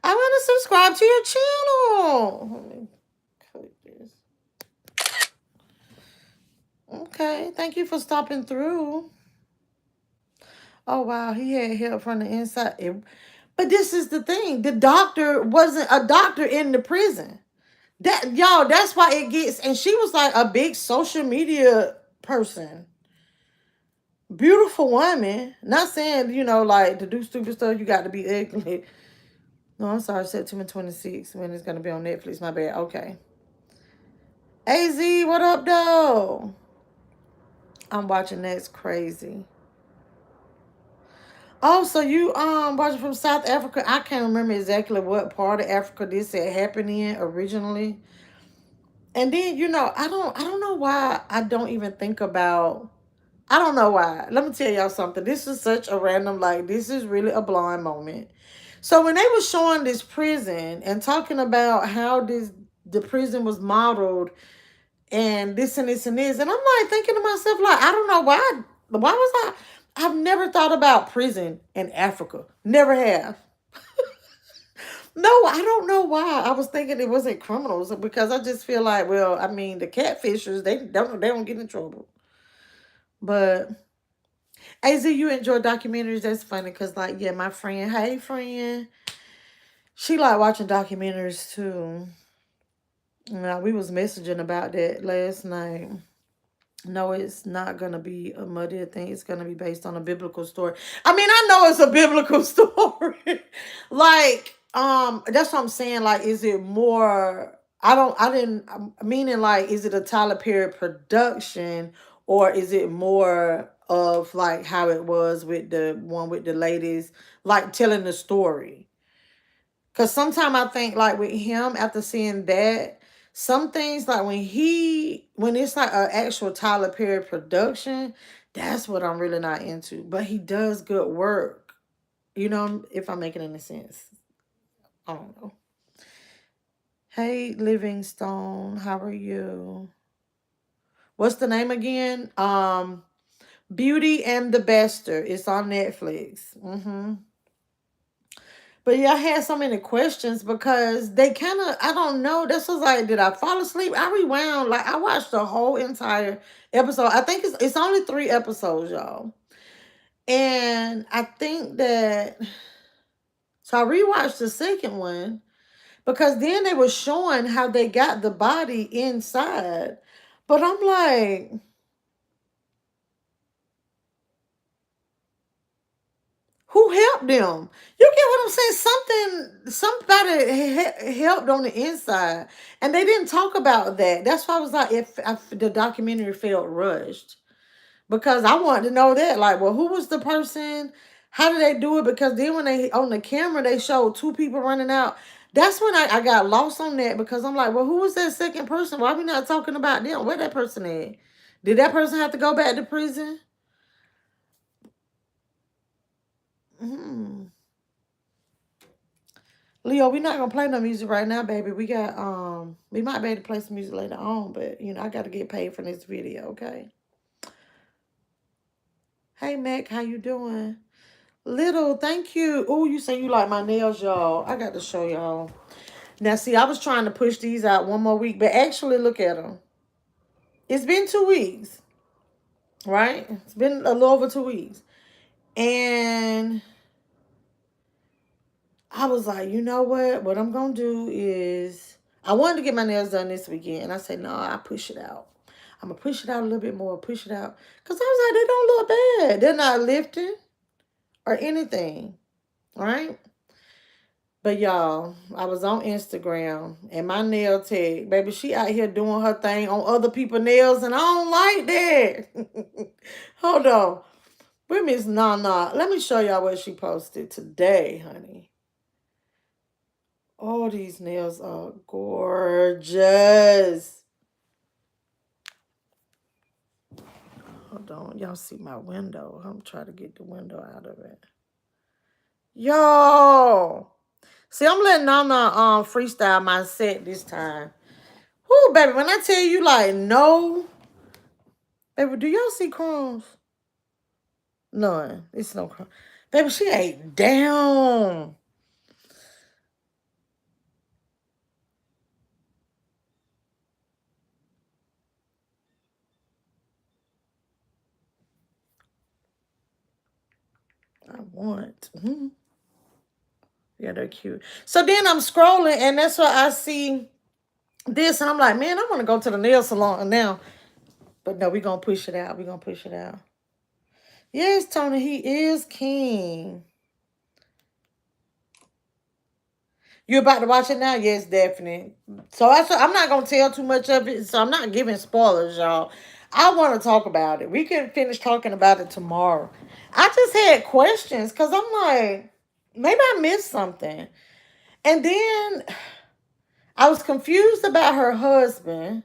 I want to subscribe to your channel. Let me click this. Okay, thank you for stopping through. Oh wow, he had help from the inside. But this is the thing: the doctor wasn't a doctor in the prison. That y'all, that's why it gets. And she was like a big social media person, beautiful woman. Not saying like to do stupid stuff you got to be ugly. No, I'm sorry. September 26th when it's gonna be on Netflix. My bad. Okay. Az, what up, though? I'm watching That's Crazy. Oh, so you watching from South Africa? I can't remember exactly what part of Africa this had happened in originally. And then I don't know why I don't even think about. I don't know why. Let me tell y'all something. This is such a random, like, this is really a blind moment. So when they were showing this prison and talking about how the prison was modeled and this and this and this, and I'm like thinking to myself, like, I don't know why. Why was I? I've never thought about prison in Africa. Never have. No, I don't know why. I was thinking it wasn't criminals because I just feel like, well, I mean, the catfishers they don't get in trouble. But Az, you enjoy documentaries? That's funny because, like, yeah, my friend, hey friend, she like watching documentaries too. Now we was messaging about that last night. No, it's not gonna be a muddy thing. It's gonna be based on a biblical story. I mean, I know it's a biblical story. Like, that's what I'm saying. Like, is it more? I didn't. Meaning, like, is it a Tyler Perry production, or is it more of like how it was with the one with the ladies, like telling the story? Cause sometimes I think like with him after seeing that, some things like when it's like an actual Tyler Perry production, that's what I'm really not into. But he does good work. If I'm making any sense. I don't know. Hey Livingstone, how are you? What's the name again? Beauty and the Bester. It's on Netflix. But yeah, I had so many questions because they kind of, I don't know. This was like, did I fall asleep? I rewound, like, I watched the whole entire episode. I think it's only 3 episodes, y'all. And I think that, so I rewatched the second one because then they were showing how they got the body inside. But I'm like, who helped them? You get what I'm saying? Somebody helped on the inside, and they didn't talk about that. That's why I was like, if the documentary felt rushed, because I wanted to know that. Like, well, who was the person? How did they do it? Because then when they on the camera they showed 2 people running out. That's when I got lost on that because I'm like, well, who was that second person? Why are we not talking about them? Where that person at? Did that person have to go back to prison? Hmm. Leo, we're not gonna play no music right now, baby. We might be able to play some music later on, but I gotta get paid for this video, okay? Hey Mac, how you doing? Little, thank you. Oh, you say you like my nails, y'all. I got to show y'all. Now, see, I was trying to push these out one more week, but actually, look at them. It's been 2 weeks, right? It's been a little over 2 weeks. And I was like, you know what? What I'm gonna do is I wanted to get my nails done this weekend. And I said, no, I push it out. I'm gonna push it out a little bit more, push it out. Cause I was like, they don't look bad. They're not lifting or anything. All right. But y'all, I was on Instagram and my nail tech, baby, she out here doing her thing on other people's nails, and I don't like that. Hold on. Where Miss Nana? Let me show y'all what she posted today, honey. Oh, these nails are gorgeous. Hold on. Y'all see my window. I'm trying to get the window out of it. Yo. See, I'm letting Nana freestyle my set this time. Whoo, baby, when I tell you like no, baby, do y'all see crumbs? None. It's no crumbs. Baby, she ate down. I want. Yeah, they're cute. So then I'm scrolling, and that's why I see this, and I'm like, man, I want to go to the nail salon now. But no, we're going to push it out. We're going to push it out. Yes, Tony, he is king. You about to watch it now? Yes, definitely. So I'm not going to tell too much of it, so I'm not giving spoilers, y'all. I want to talk about it. We can finish talking about it tomorrow. I just had questions because I'm like, maybe I missed something. And then I was confused about her husband.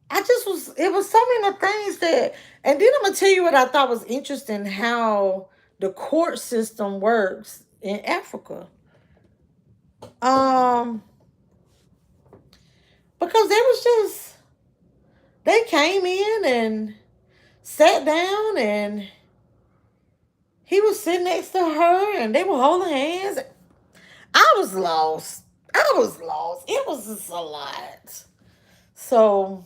It was so many things that, and then I'm going to tell you what I thought was interesting, how the court system works in Africa. Um, because they came in and sat down and he was sitting next to her and they were holding hands. I was lost. I was lost. It was just a lot. So,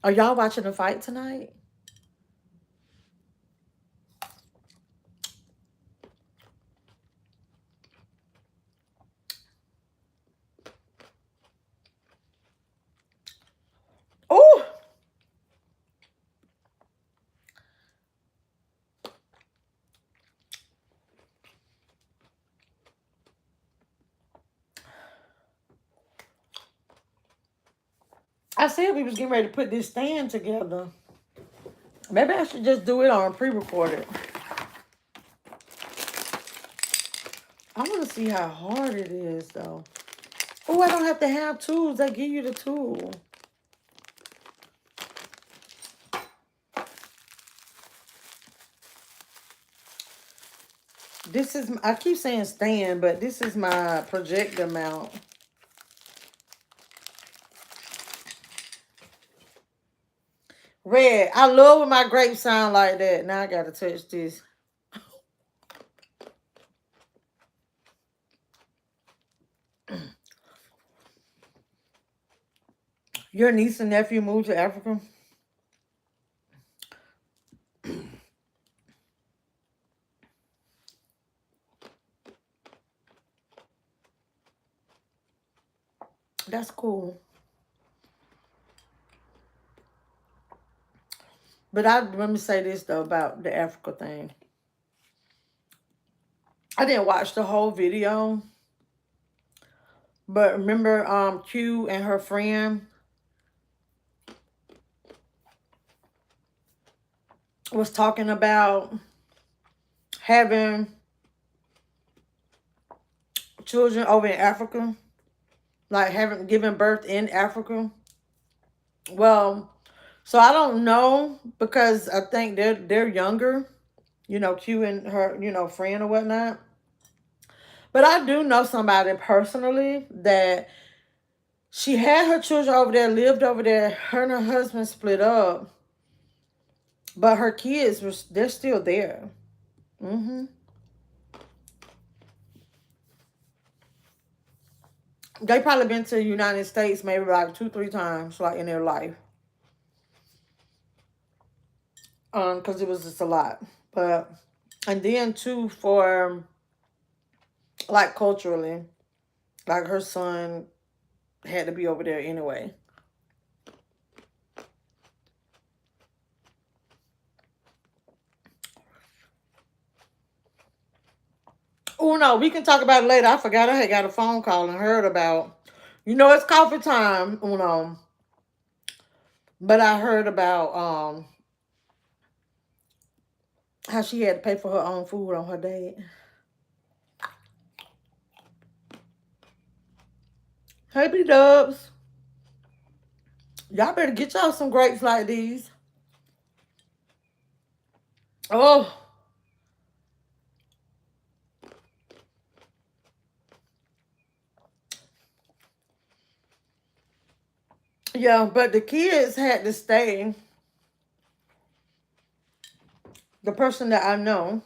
are y'all watching the fight tonight? Oh, I said we was getting ready to put this stand together. Maybe I should just do it on pre-recorded. I want to see how hard it is, though. Oh, I don't have to have tools. They give you the tool. This is, I keep saying stand, but this is my projector mount. Red, I love when my grapes sound like that. Now I got to touch this. Your niece and nephew moved to Africa? That's cool. But let me say this, though, about the Africa thing. I didn't watch the whole video. But remember Q and her friend was talking about having children over in Africa, like having given birth in Africa. Well, so I don't know because I think they're younger, Q and her, friend or whatnot. But I do know somebody personally that she had her children over there, lived over there. Her and her husband split up, but her kids they're still there. Mm-hmm. They probably been to the United States maybe like 2-3 times, like in their life. Because it was just a lot. But and then too for like culturally, like her son had to be over there anyway. Oh no, we can talk about it later. I forgot I had got a phone call and heard about, it's coffee time, But I heard about how she had to pay for her own food on her date. Hey B-Dubs. Y'all better get y'all some grapes like these. Oh, yeah, but the kids had to stay. The person that I know,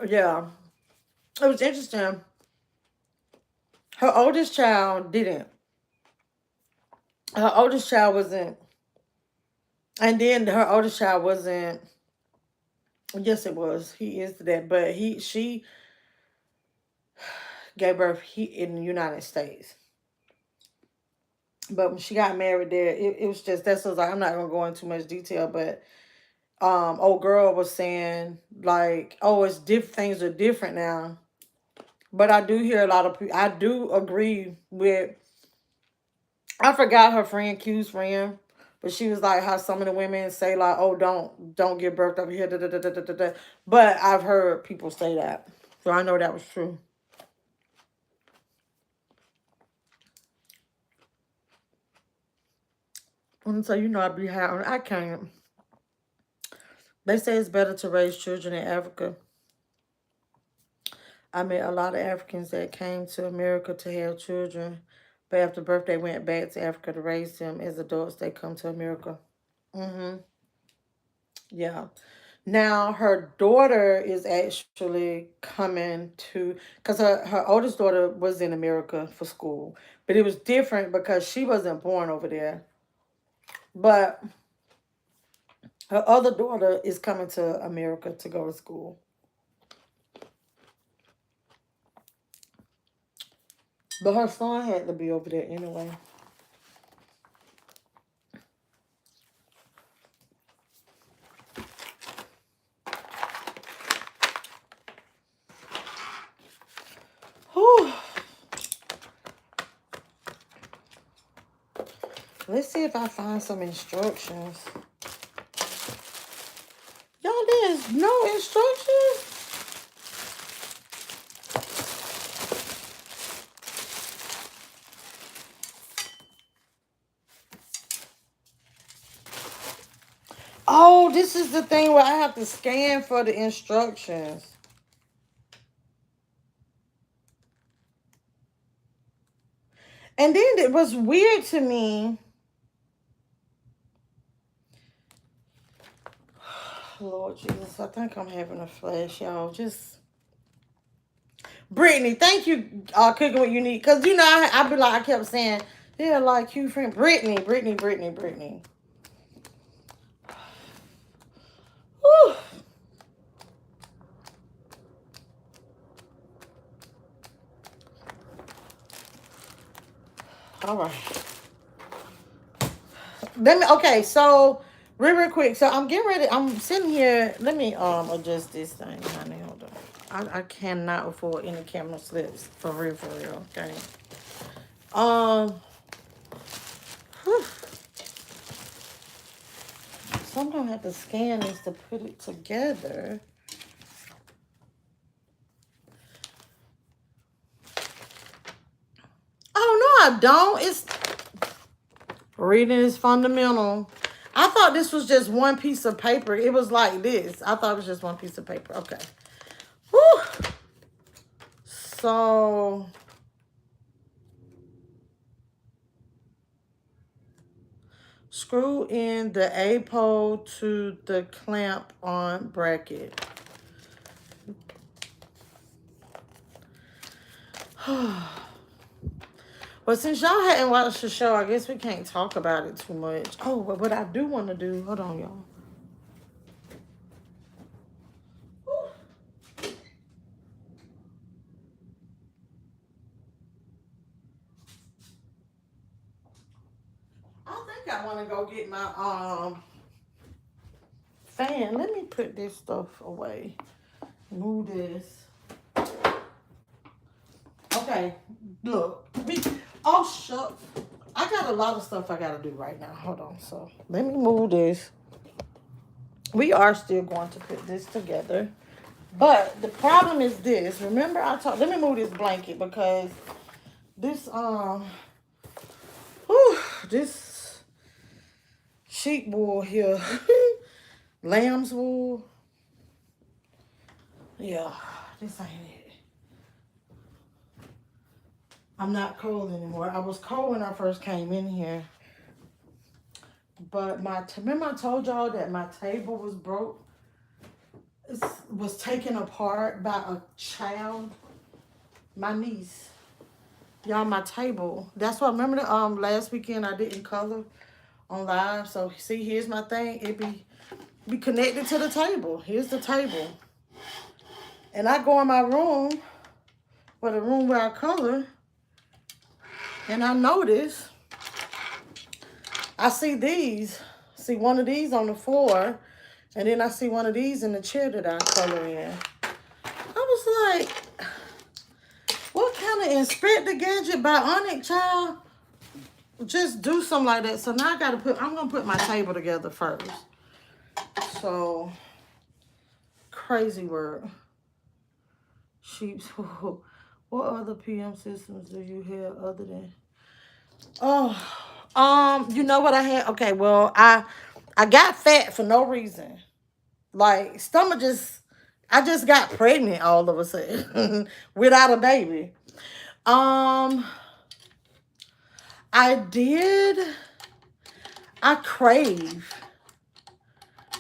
yeah, it was interesting. Her oldest child didn't. Her oldest child wasn't, and then her oldest child wasn't. Yes, it was. He is that, but she gave birth in the United States. But when she got married there, it was just that's was like I'm not gonna go into too much detail, but old girl was saying like, oh, it's different. Things are different now. But I do hear a lot of people. I do agree with. I forgot her friend Q's friend, but she was like how some of the women say like, oh, don't give birth over here. Da, da, da, da, da, da, da. But I've heard people say that, so I know that was true. And so I be having. I can't. They say it's better to raise children in Africa. I met a lot of Africans that came to America to have children, but after birth, they went back to Africa to raise them. As adults, they come to America. Mm-hmm. Yeah. Now her daughter is actually coming to, because her oldest daughter was in America for school, but it was different because she wasn't born over there. But her other daughter is coming to America to go to school. But her son had to be over there anyway. Whew. Let's see if I find some instructions. Y'all, there's no instructions? Oh, this is the thing where I have to scan for the instructions. And then it was weird to me. Lord Jesus, I think I'm having a flash, y'all. Just Brittany, thank you, cooking what you need. Cause I be like I kept saying, yeah, like you friend Brittany, Brittany, Brittany, Brittany. Whew. All right. Okay, so real quick. So I'm getting ready. I'm sitting here. Let me adjust this thing, honey. Hold on. I cannot afford any camera slips for real. Okay. Um whew. So I'm gonna have to scan this to put it together. Oh no, I don't. It's reading is fundamental. I thought this was just one piece of paper. It was like this. I thought it was just one piece of paper. Okay. Whew. So screw in the A pole to the clamp on bracket. Well, since y'all hadn't watched the show, I guess we can't talk about it too much. Oh, but what I do want to do, hold on, y'all. I think I want to go get my fan. Let me put this stuff away. Move this. Okay, look. Oh, shut. I got a lot of stuff I got to do right now. Hold on. So let me move this. We are still going to put this together. But the problem is this. Remember I talked, let me move this blanket because this Whew, this sheep wool here. Lamb's wool. Yeah, this ain't it. I'm not cold anymore. I was cold when I first came in here. But remember I told y'all that my table was broke? It was taken apart by a child, my niece. Y'all, my table. That's why, remember the last weekend I didn't color on live. So see, here's my thing. It be connected to the table. Here's the table. And I go in my room, or the room where I color, and I notice I see these. See one of these on the floor, and then I see one of these in the chair that I color in. I was like, what kind of Inspector Gadget Bionic child just do something like that? So now I'm gonna put my table together first. So crazy work. Sheeps. What other PM systems do you have other than? You know what I had? Okay, well, I got fat for no reason. Like I just got pregnant all of a sudden without a baby. Um, I did. I crave.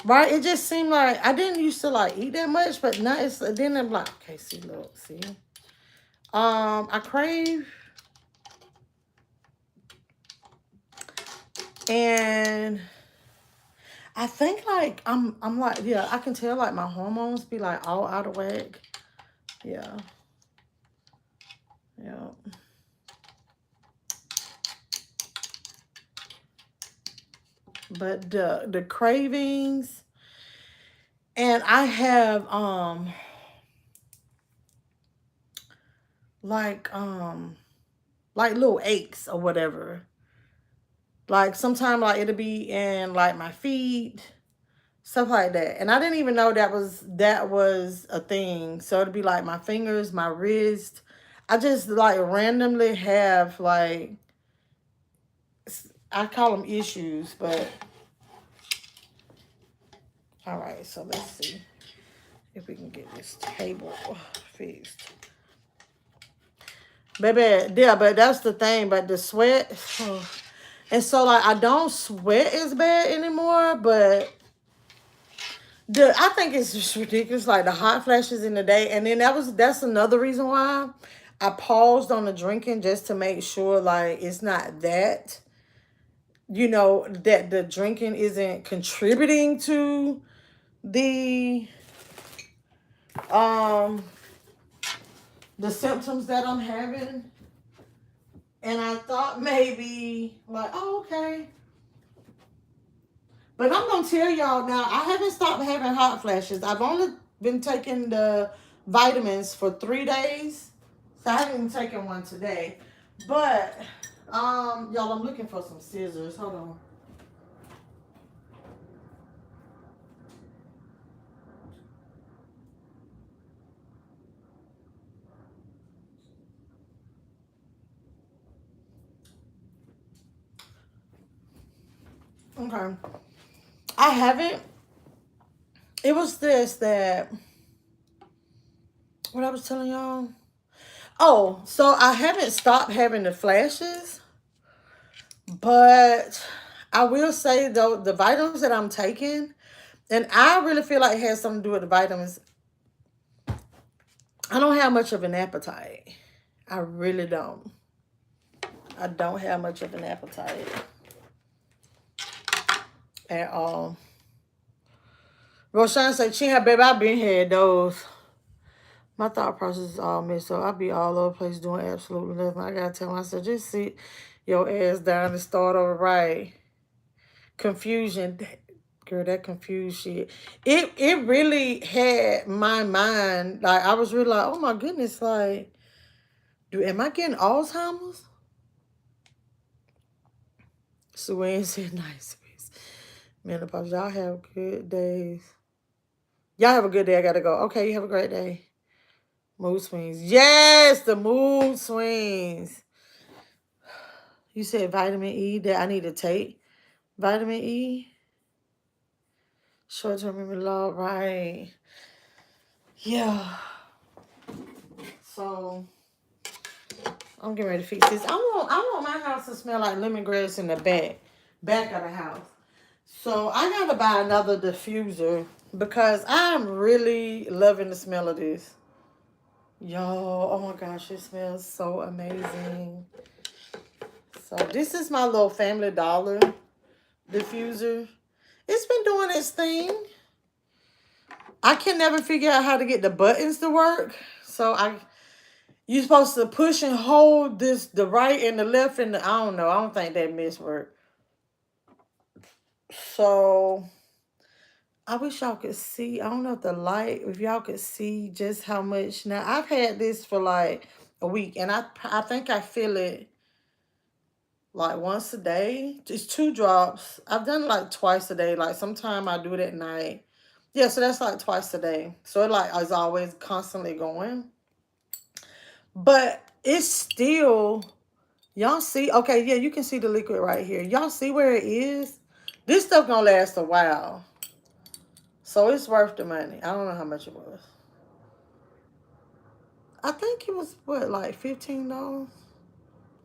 Right? It just seemed like I didn't used to like eat that much, but now then I'm like, okay, see, look, see. I crave, and I think like I'm like, yeah, I can tell like my hormones be like all out of whack. Yeah. Yeah. But the cravings, and I have like like little aches or whatever. Like sometimes like it'll be in like my feet, stuff like that. And I didn't even know that was a thing. So it'd be like my fingers, my wrist. I just like randomly have like, I call them issues, but all right. So let's see if we can get this table fixed. Baby, yeah, but that's the thing. But the sweat, and so like I don't sweat as bad anymore. But I think it's just ridiculous. Like the hot flashes in the day, and then that's another reason why I paused on the drinking, just to make sure like it's not that, that the drinking isn't contributing to the um the symptoms that I'm having. And I thought maybe like, oh, okay. But I'm gonna tell y'all now, I haven't stopped having hot flashes. I've only been taking the vitamins for 3 days. So I haven't even taken one today. But y'all, I'm looking for some scissors. Hold on. Okay. I haven't. It was this that what I was telling y'all. Oh, so I haven't stopped having the flashes, but I will say though the vitamins that I'm taking, and I really feel like it has something to do with the vitamins. I don't have much of an appetite. I really don't. I don't have much of an appetite at all. Roshan said, "She had baby. I've been had those. My thought process is all messed up. I be all over the place doing absolutely nothing. I gotta tell myself, just sit your ass down and start over right. Confusion, girl, that confused shit. It really had my mind. Like I was really like, oh my goodness, like, am I getting Alzheimer's?" Suanne said, "Nice. Menopause. Y'all have good days. Y'all have a good day. I gotta go. Okay, you have a great day." Mood swings. Yes, the mood swings. You said vitamin E that I need to take. Vitamin E. Short-term memory loss, right. Yeah. So I'm getting ready to fix this. I want my house to smell like lemongrass in the back of the house. So I gotta buy another diffuser because I'm really loving the smell of this. Yo, oh my gosh, it smells so amazing. So this is my little Family Dollar diffuser. It's been doing its thing. I can never figure out how to get the buttons to work. So you're supposed to push and hold the right and the left and I don't know. I don't think that mess work. So I wish y'all could see. I don't know if y'all could see just how much. Now I've had this for like a week and I think I feel it like once a day. Just 2 drops. I've done it like twice a day. Like sometime I do it at night. Yeah, so that's like twice a day. So it like is always constantly going. But it's still, y'all see, okay, yeah, you can see the liquid right here. Y'all see where it is? This stuff gonna last a while. So it's worth the money. I don't know how much it was. I think it was, what, like $15?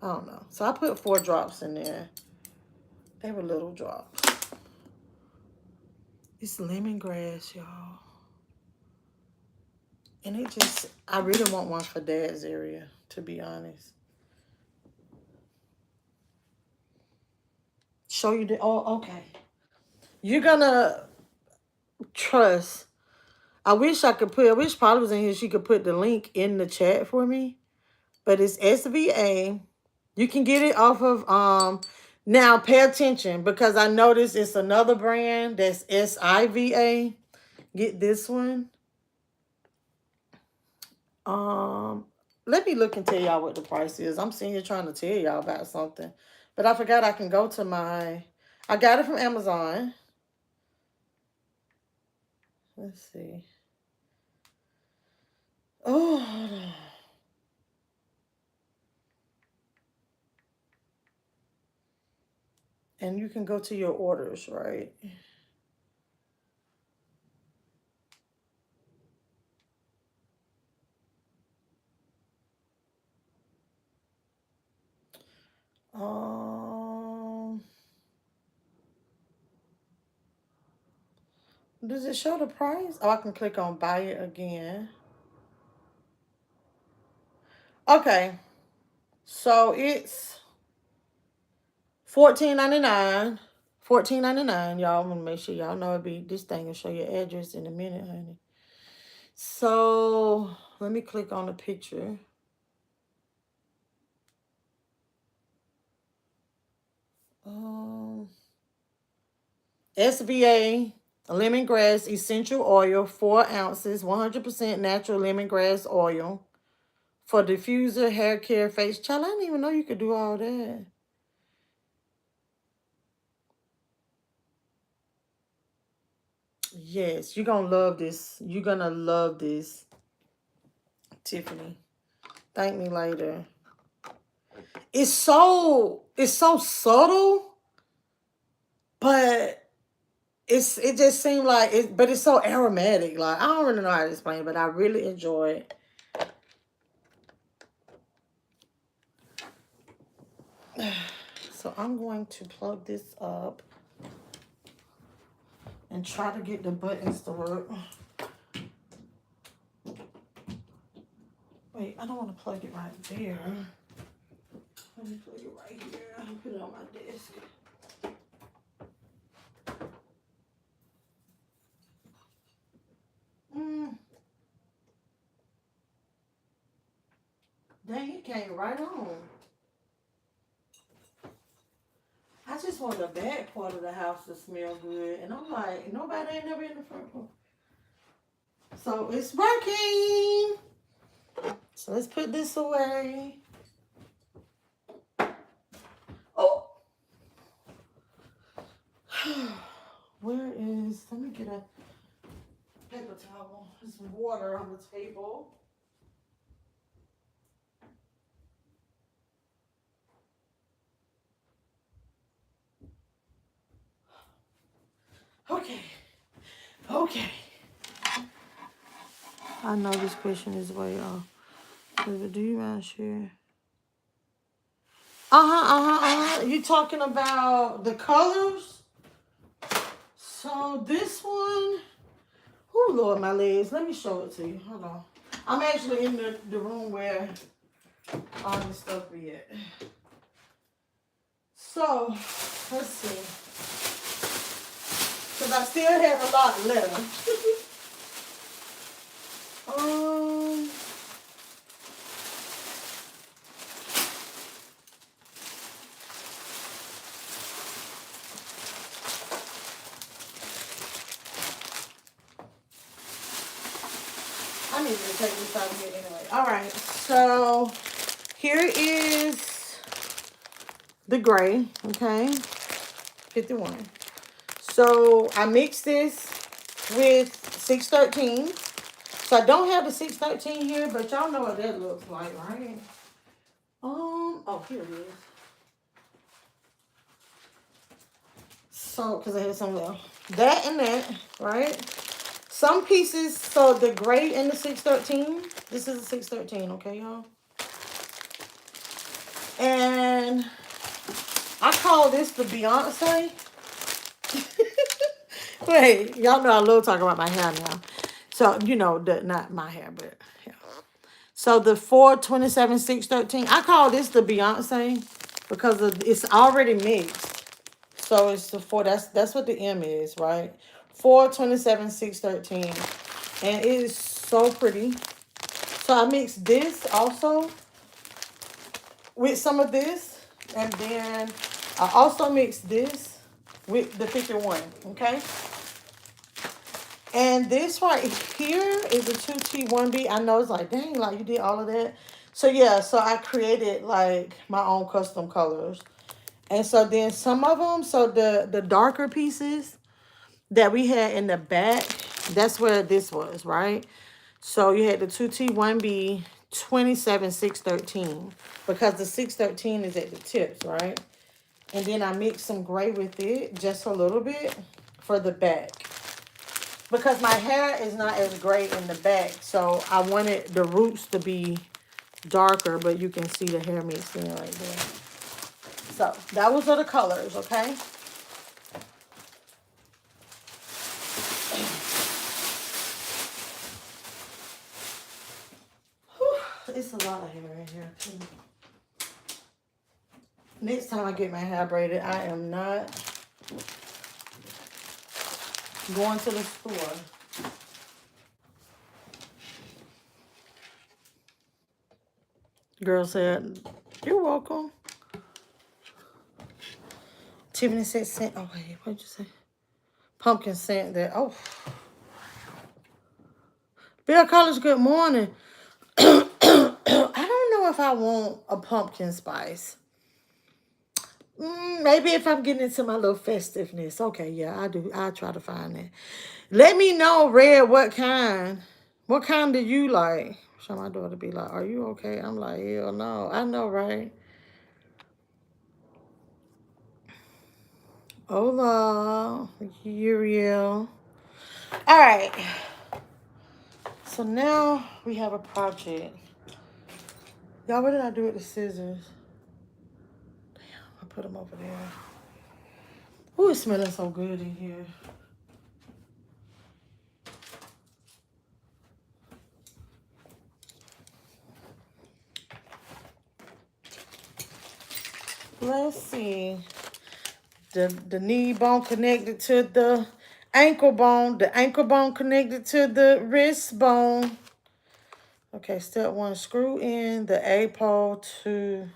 I don't know. So I put 4 drops in there. They were little drops. It's lemongrass, y'all. And I really want one for Dad's area, to be honest. Show you oh, okay. You're gonna trust. I wish Polly was in here, she could put the link in the chat for me. But it's SVA. You can get it off of, now pay attention because I noticed it's another brand that's SIVA. Get this one. Let me look and tell y'all what the price is. I'm sitting here trying to tell y'all about something. But I forgot I can go to I got it from Amazon. Let's see. Oh, hold on. And you can go to your orders, right? Um, does it show the price? Oh, I can click on buy it again. Okay. So it's $14.99. $14.99. Y'all want to make sure y'all know this thing will show your address in a minute, honey. So let me click on the picture. SVA lemongrass essential oil, 4 ounces, 100% natural lemongrass oil for diffuser, hair care, face. Child, I didn't even know you could do all that. Yes, you're going to love this. You're going to love this, Tiffany. Thank me later. It's so subtle, but it just seemed like it, but it's so aromatic. Like I don't really know how to explain it, but I really enjoy it. So I'm going to plug this up and try to get the buttons to work. Wait, I don't want to plug it right there. Let me plug it right here. I'll put it on my desk. Dang, it came right on. I just want the back part of the house to smell good. And I'm like, nobody ain't never in the front part. So it's working. So let's put this away. Oh. Let me get a paper towel. There's some water on the table. Okay. Okay. I know this question is way off. But do you mind sharing? You talking about the colors? So this one, oh Lord, my legs. Let me show it to you. Hold on. I'm actually in the room where all this stuff be at. So let's see. Cause I still have a lot left. um. I need to take this out of here anyway. All right, so here is the gray, okay, 51. So I mixed this with 613. So I don't have the 613 here, but y'all know what that looks like, right? Oh, here it is. So, because I had some left. That and that, right? Some pieces, so the gray and the 613. This is a 613, okay, y'all? And I call this the Beyonce. Wait, y'all know I love talking about my hair now. So, you know, not my hair, but yeah. So the 427 613, I call this the Beyonce because it's already mixed. So it's the four, that's what the M is, right? 427 613. And it is so pretty. So I mixed this also with some of this. And then I also mixed this with the 51, okay? And this right here is a 2T1B. I know it's like, dang, like you did all of that. So yeah, so I created like my own custom colors. And so then some of them, so the darker pieces that we had in the back, that's where this was, right? So you had the 2T1B 27613 because the 613 is at the tips, right? And then I mixed some gray with it, just a little bit for the back. Because my hair is not as gray in the back, so I wanted the roots to be darker, but you can see the hair mixed in right there. So that was the colors, okay? Whew, it's a lot of hair in here too. Next time I get my hair braided, I am not going to the store. Girl said, "You're welcome." Tiffany said, "Scent." Oh wait, what'd you say? Pumpkin scent. That. Oh, Bill College. Good morning. I don't know if I want a pumpkin spice. Maybe if I'm getting into my little festiveness. Okay, yeah, I do. I try to find that. Let me know, Red, what kind. What kind do you like? So my daughter be like, "Are you okay?" I'm like, "Hell no." I know, right? Hola, Uriel. All right. So now we have a project. Y'all, what did I do with the scissors? Damn, I put them over there. Ooh, it's smelling so good in here. Let's see. The knee bone connected to the ankle bone. The ankle bone connected to the wrist bone. Okay, step one, screw in the A-pole to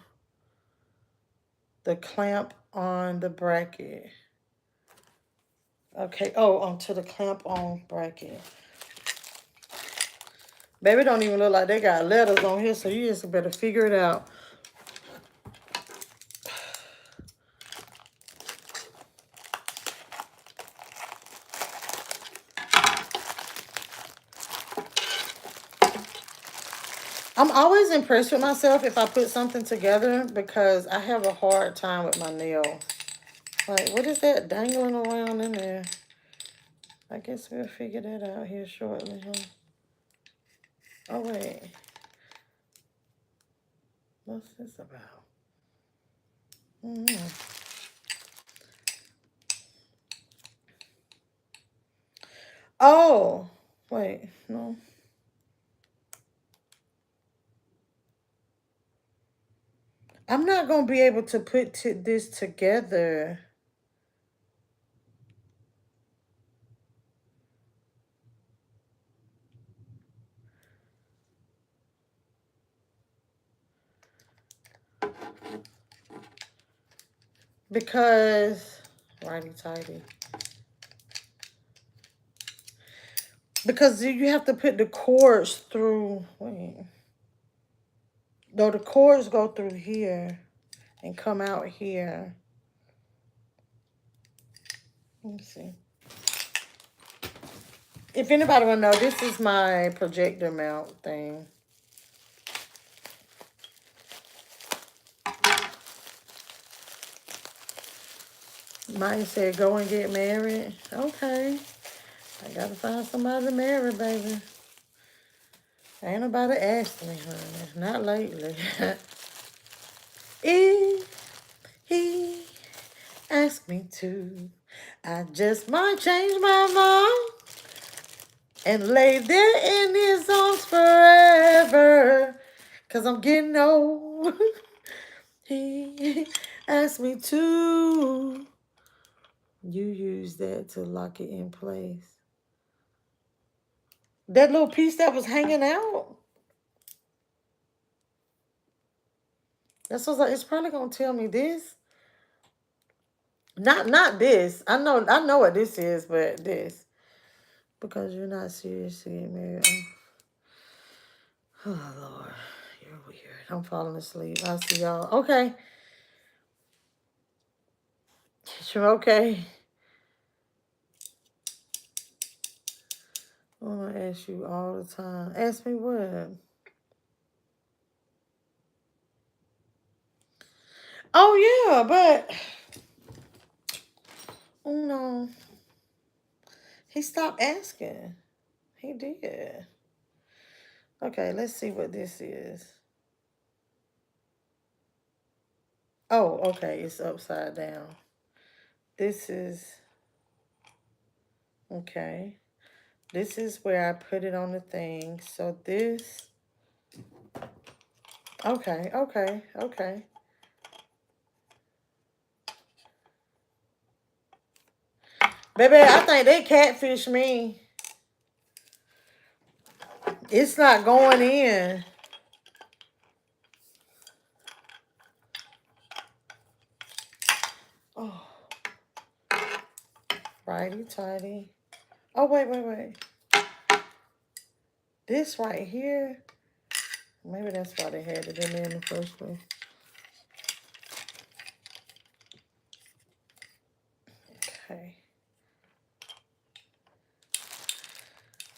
the clamp on the bracket. Okay, oh, onto the clamp on bracket. Baby, don't even look like they got letters on here, so you just better figure it out. I'm always impressed with myself if I put something together because I have a hard time with my nail. Like, what is that dangling around in there? I guess we'll figure that out here shortly, huh? Oh, wait. What's this about? Mm-hmm. Oh, wait. No. I'm not going to be able to put this together. Because, righty tighty. Because you have to put the cords through, wait. No, the cords go through here and come out here. Let me see. If anybody want to know, this is my projector mount thing. Mine said, go and get married. Okay. I got to find somebody to marry, baby. Ain't nobody asked me, honey. Not lately. If he asked me to, I just might change my mind and lay there in his arms forever. Cause I'm getting old. He asked me to. You use that to lock it in place. That little piece that was hanging out. That's what's like. It's probably gonna tell me this. Not this. I know what this is, but this. Because you're not serious to get married. Oh Lord. You're weird. I'm falling asleep. I'll see y'all. Okay. You're okay. I'm gonna ask you all the time. Ask me what? Oh yeah, but oh no. He stopped asking. He did. Okay, let's see what this is. Oh, okay, it's upside down. This is, okay. This is where I put it on the thing. So this, okay. Baby, I think they catfish me. It's not going in. Oh, righty tighty. Oh, wait. This right here, maybe that's why they had it in there in the first place. Okay.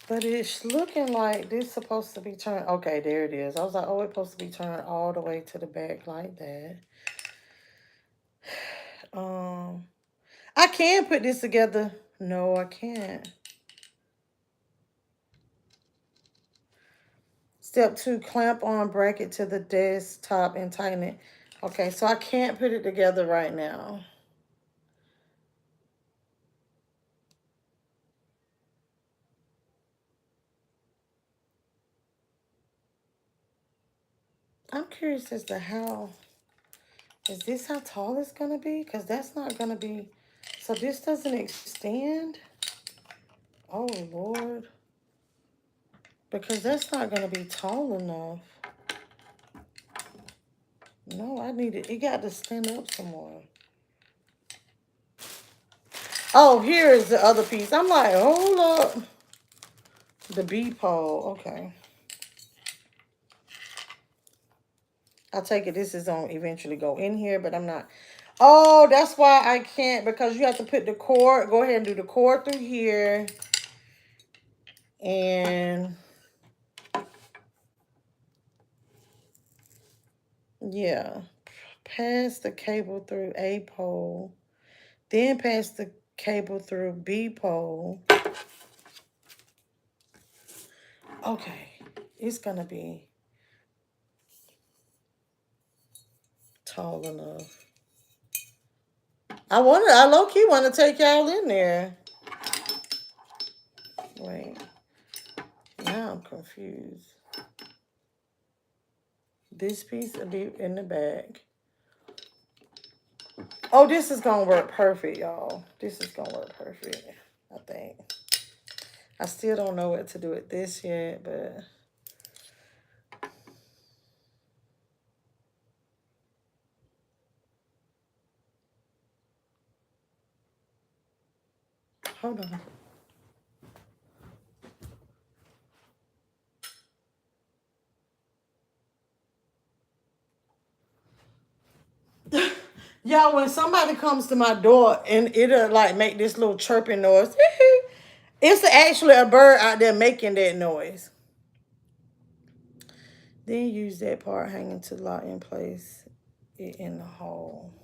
But it's looking like this supposed to be turned. Okay, there it is. I was like, oh, it's supposed to be turned all the way to the back like that. I can put this together. No, I can't. Step 2, clamp on bracket to the desktop and tighten it. Okay, so I can't put it together right now. I'm curious as to how, is this how tall it's gonna be? Because that's not gonna be, so this doesn't extend? Oh Lord. Because that's not gonna be tall enough. No, I need it. It got to stand up some more. Oh, here is the other piece. I'm like, hold up. The B pole. Okay. I take it this is going to eventually go in here, but I'm not. Oh, that's why I can't, because you have to put the cord. Go ahead and do the cord through here. And yeah, pass the cable through A pole. Then pass the cable through B pole. Okay, it's gonna be tall enough. I low key want to take y'all in there. Wait, now I'm confused. This piece will be in the back. Oh, this is gonna work perfect, y'all. This is gonna work perfect, I think. I still don't know what to do with this yet, but hold on. Y'all, when somebody comes to my door and it'll like make this little chirping noise, it's actually a bird out there making that noise. Then use that part hanging to lock in place it in the hole.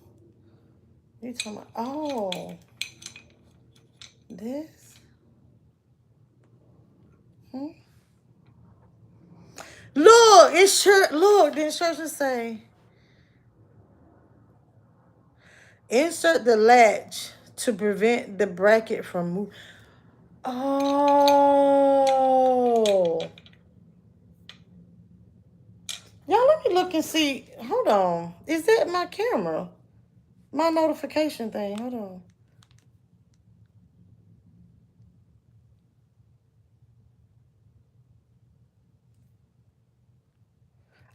You talking about, oh, this? Hmm? Look, it's sure, look, the instructions say, insert the latch to prevent the bracket from moving. Oh. Y'all, let me look and see. Hold on. Is that my camera? My notification thing. Hold on.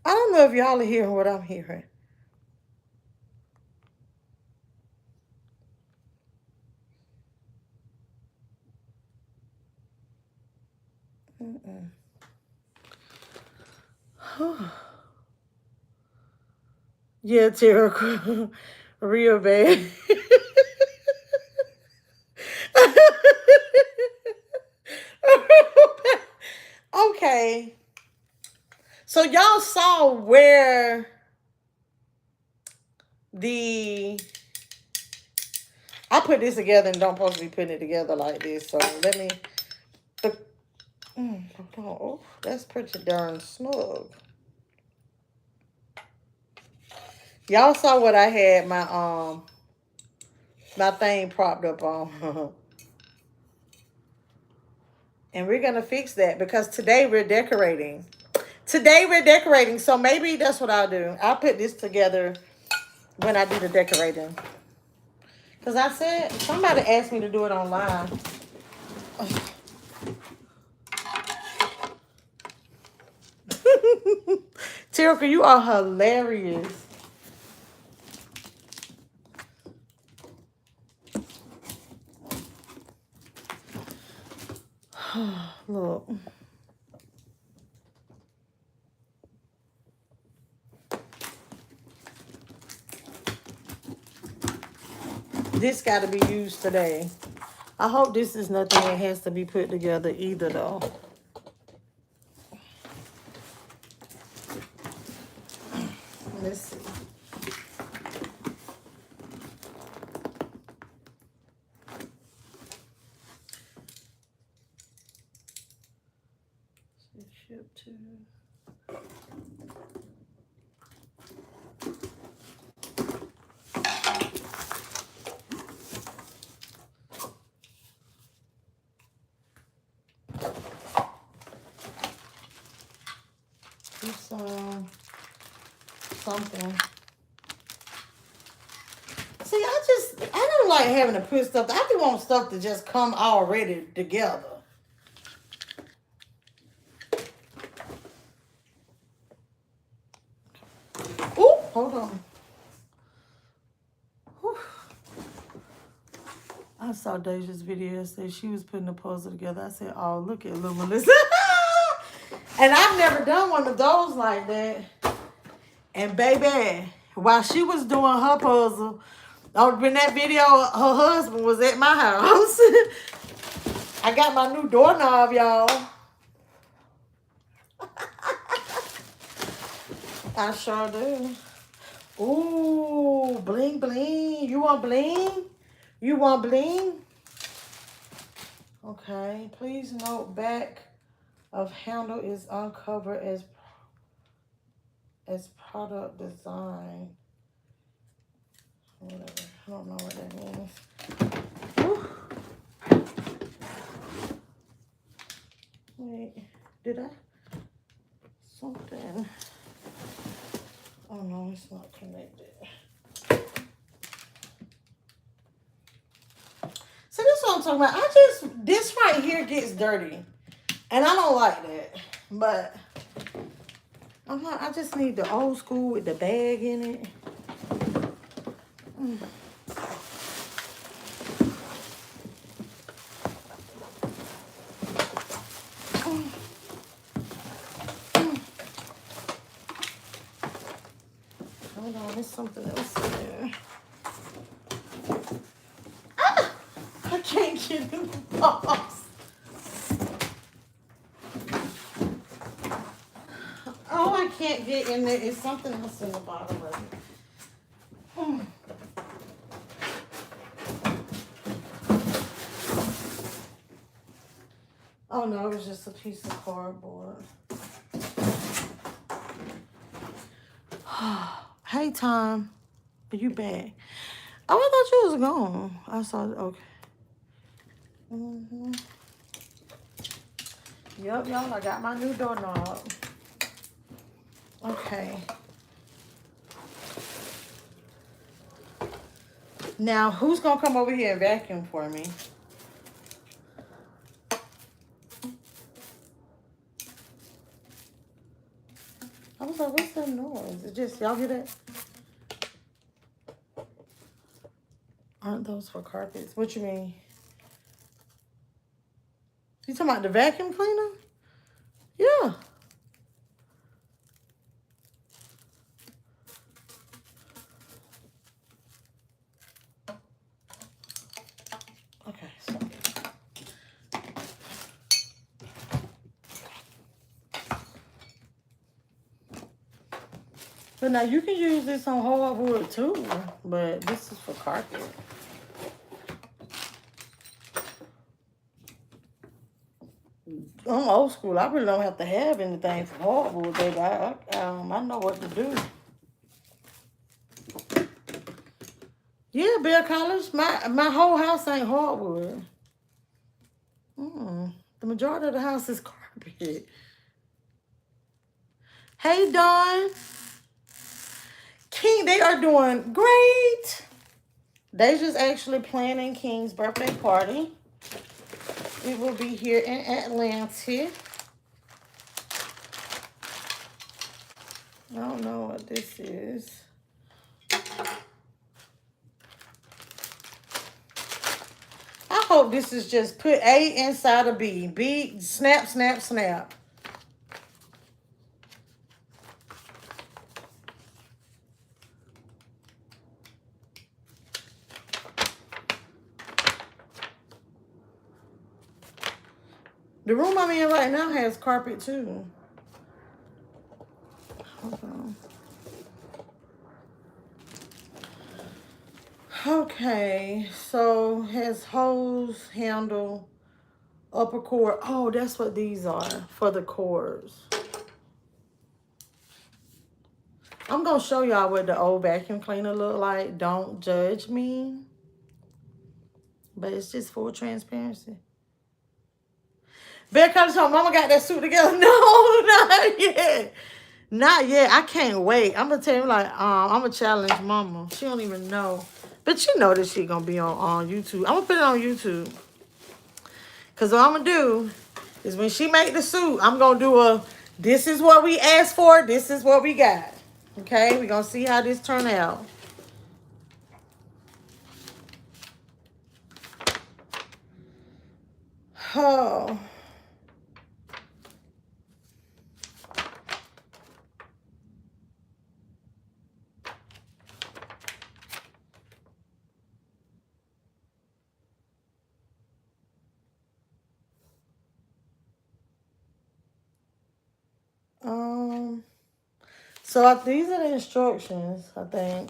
I don't know if y'all are hearing what I'm hearing. Yeah, Tara, real bad. Okay. So y'all saw where the I put this together and don't supposed to be putting it together like this. So let me oh, that's pretty darn snug. Y'all saw what I had my thing propped up on. And we're gonna fix that because today we're decorating. Today we're decorating, so maybe that's what I'll do. I'll put this together when I do the decorating. Because I said, somebody asked me to do it online. Terica, you are hilarious. Look. This got to be used today. I hope this is nothing that has to be put together either, though. Let's see. Ship to. Do something. See, I don't like having to put stuff. I just want stuff to just come already together. Ooh, hold on. Whew. I saw Deja's video yesterday. She was putting a puzzle together. I said, oh, look at little Melissa. And I've never done one of those like that. And baby, while she was doing her puzzle, when that video, her husband was at my house. I got my new doorknob, y'all. I sure do. Ooh, bling, bling. You want bling? You want bling? Okay. Okay. Please note back of handle is uncovered as product design. Whatever. I don't know what that means. Whew. Wait, did I? Something. Oh no, it's not connected. So this is what I'm talking about. This right here gets dirty. And I don't like that. But I'm not, I just need the old school with the bag in it. Mm. Mm. Mm. Hold on, there's something else in there. Ah! I can't get in the box. Oh, I can't get in there. It's something else in the bottom of it. Mm. Oh no, it was just a piece of cardboard. Hey, Tom. Are you back? Oh, I thought you was gone. I saw it. Okay. Mm-hmm. Yep, y'all, I got my new doorknob. Okay. Now, who's going to come over here and vacuum for me? I was like, what's that noise? It's just, y'all hear that? Aren't those for carpets? What you mean? You talking about the vacuum cleaner? Yeah. Okay, so. But now you can use this on hardwood too, but this is for carpet. I'm old school. I really don't have to have anything for hardwood, baby. I know what to do. Yeah, Bill College. My whole house ain't hardwood. The majority of the house is carpet. Hey, Dawn. King, they are doing great. They just actually planning King's birthday party. It will be here in Atlanta. I don't know what this is. I hope this is just put A inside of B. B, snap, snap, snap. The room I'm in right now has carpet too. Hold on. Okay, so has hose, handle, upper cord. Oh, that's what these are for the cords. I'm gonna show y'all what the old vacuum cleaner look like. Don't judge me, but it's just full transparency. Bear College Home, Mama got that suit together. No, not yet. Not yet. I can't wait. I'm gonna tell you like, I'm gonna challenge Mama. She don't even know, but you know this shit gonna be on YouTube. I'm gonna put it on YouTube. Cause what I'm gonna do is when she make the suit, I'm gonna do a. This is what we asked for. This is what we got. Okay, we gonna see how this turn out. Oh. So these are the instructions, I think.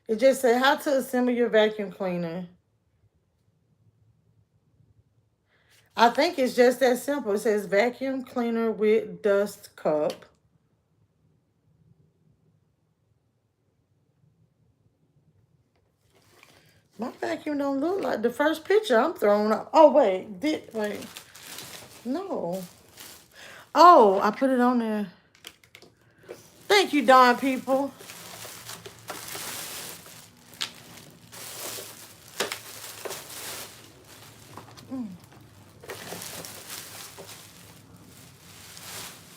It just said how to assemble your vacuum cleaner. I think it's just that simple. It says vacuum cleaner with dust cup. My vacuum don't look like the first picture I'm throwing up. Oh, wait. Wait. No. Oh, I put it on there. Thank you, Dawn people.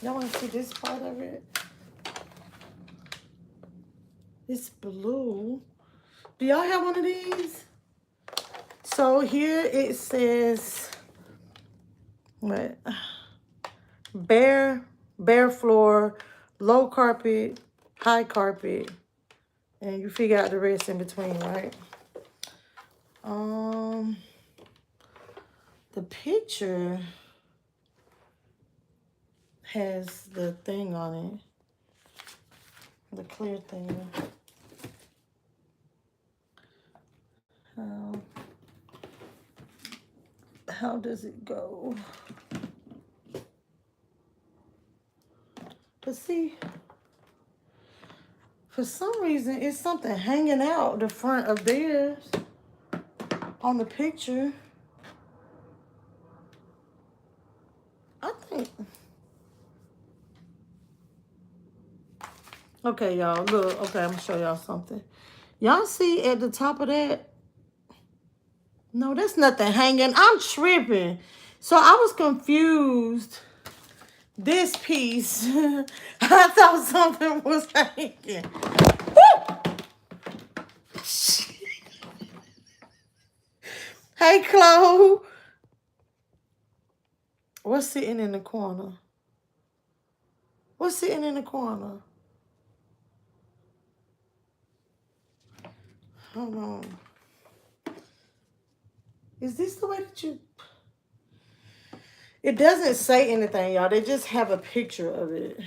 Y'all want to see this part of it? It's blue. Do y'all have one of these? So here it says, what? Bare floor, low carpet, high carpet, and you figure out the rest in between, right? The picture has the thing on it, the clear thing. How does it go? But see, for some reason, it's something hanging out the front of theirs on the picture. I think. Okay, y'all, look. Okay, I'm going to show y'all something. Y'all see at the top of that? No, that's nothing hanging. I'm tripping. So I was confused. This piece, I thought something was hanging. Woo! Hey, Chloe. What's sitting in the corner? What's sitting in the corner? Hold on. Is this the way that you... It doesn't say anything, y'all. They just have a picture of it.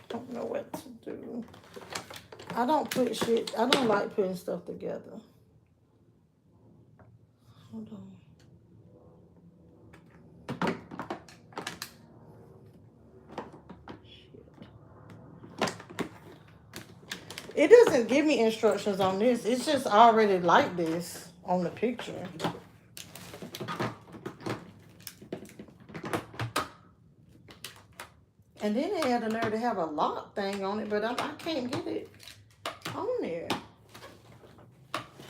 Don't know what to do. I don't put shit... I don't like putting stuff together. Hold on. It doesn't give me instructions on this. It's just already like this on the picture. And then they had the nerve to have a lock thing on it, but I can't get it on there.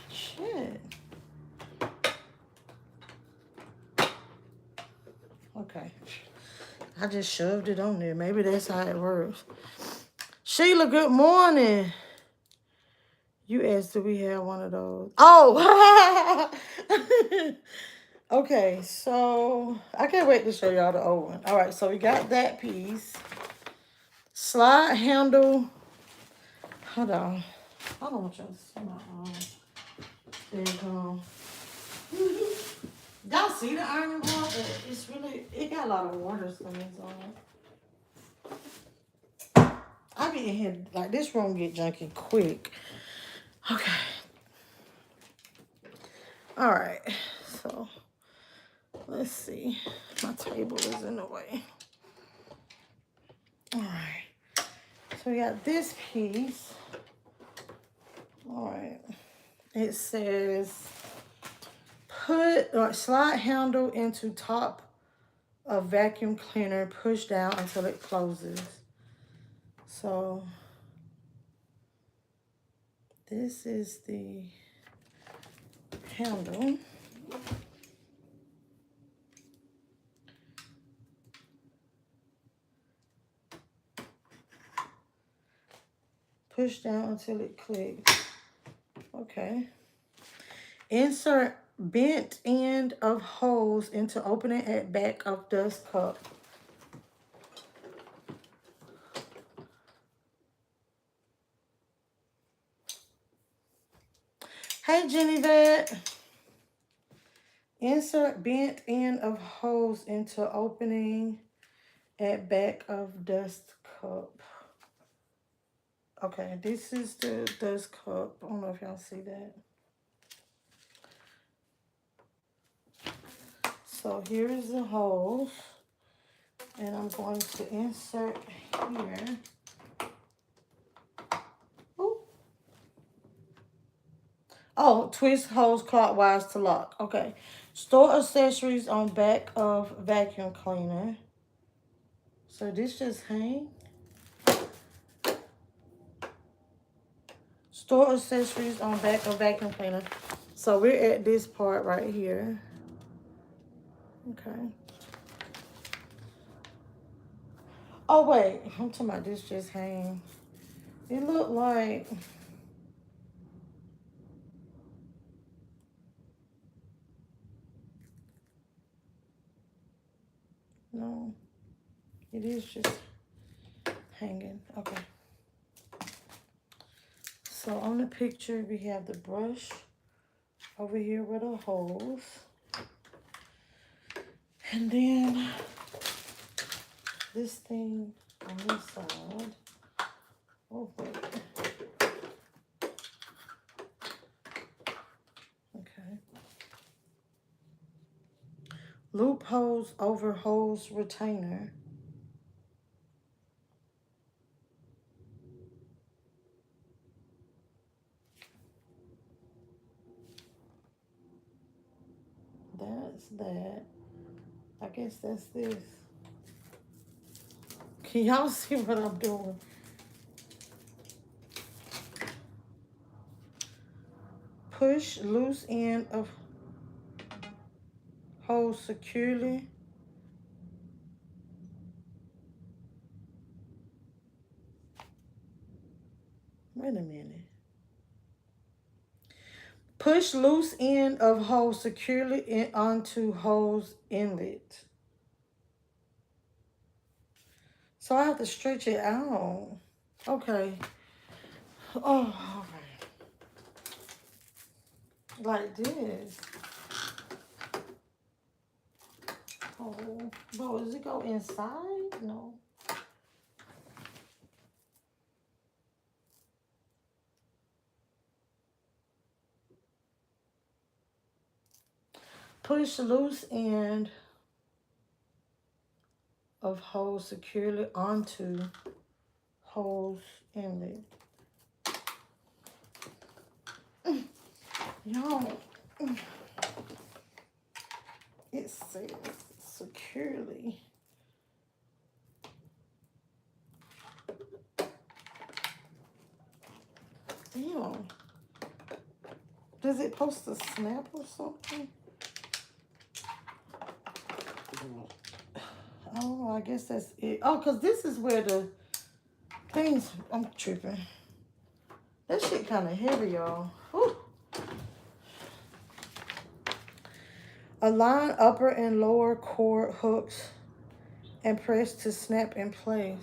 Shit. Okay. I just shoved it on there. Maybe that's how it works. Sheila, good morning. You asked, do we have one of those? Oh! Okay, so I can't wait to show y'all the old one. All right, so we got that piece. Slide handle. Hold on. I don't want y'all to see my arm. There you go. Y'all see the iron board? It's really, it got a lot of water stains on it. I be in here, like, this room get junky quick. Okay. All right. So, let's see. My table is in the way. All right. So, we got this piece. All right. It says, put or slide handle into top of vacuum cleaner, push down until it closes. So, this is the handle. Push down until it clicks. Okay. Insert bent end of hose into opening at back of dust cup. Hey, Jenny Vet. Insert bent end of hose into opening at back of dust cup. Okay, this is the dust cup. I don't know if y'all see that. So here is the hose. And I'm going to insert here. Ooh. Oh, twist hose clockwise to lock. Okay. Store accessories on back of vacuum cleaner. So this just hang. Store accessories on back of vacuum cleaner. So we're at this part right here. Okay. Oh wait, I'm talking about this just hang. It looked like no, it is just hanging. Okay. So on the picture we have the brush over here with a hose. And then this thing on this side. Oh wait. Okay. Loop hose over hose retainer. That's that. I guess that's this. Can y'all see what I'm doing? Push loose end of hose securely. Wait a minute. Push loose end of hose securely onto hose inlet. So I have to stretch it out. Okay. Oh, okay. Like this. Oh, but does it go inside? No. Push loose end of hose securely onto hose inlet. Y'all, it says securely. Damn. Does it supposed to snap or something? I don't know. I guess that's it. Oh, because this is where the things, I'm tripping. That shit kind of heavy, y'all. Whew. Align upper and lower cord hooks and press to snap in place.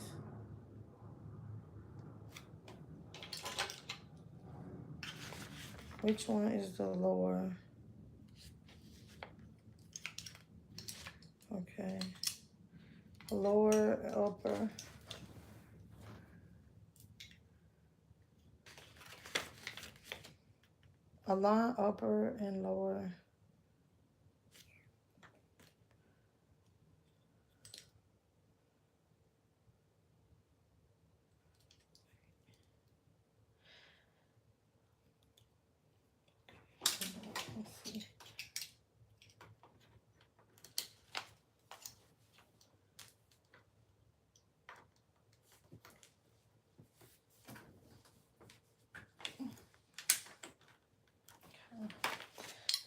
Which one is the lower? Okay. Lower, upper. Align upper and lower. Let's see.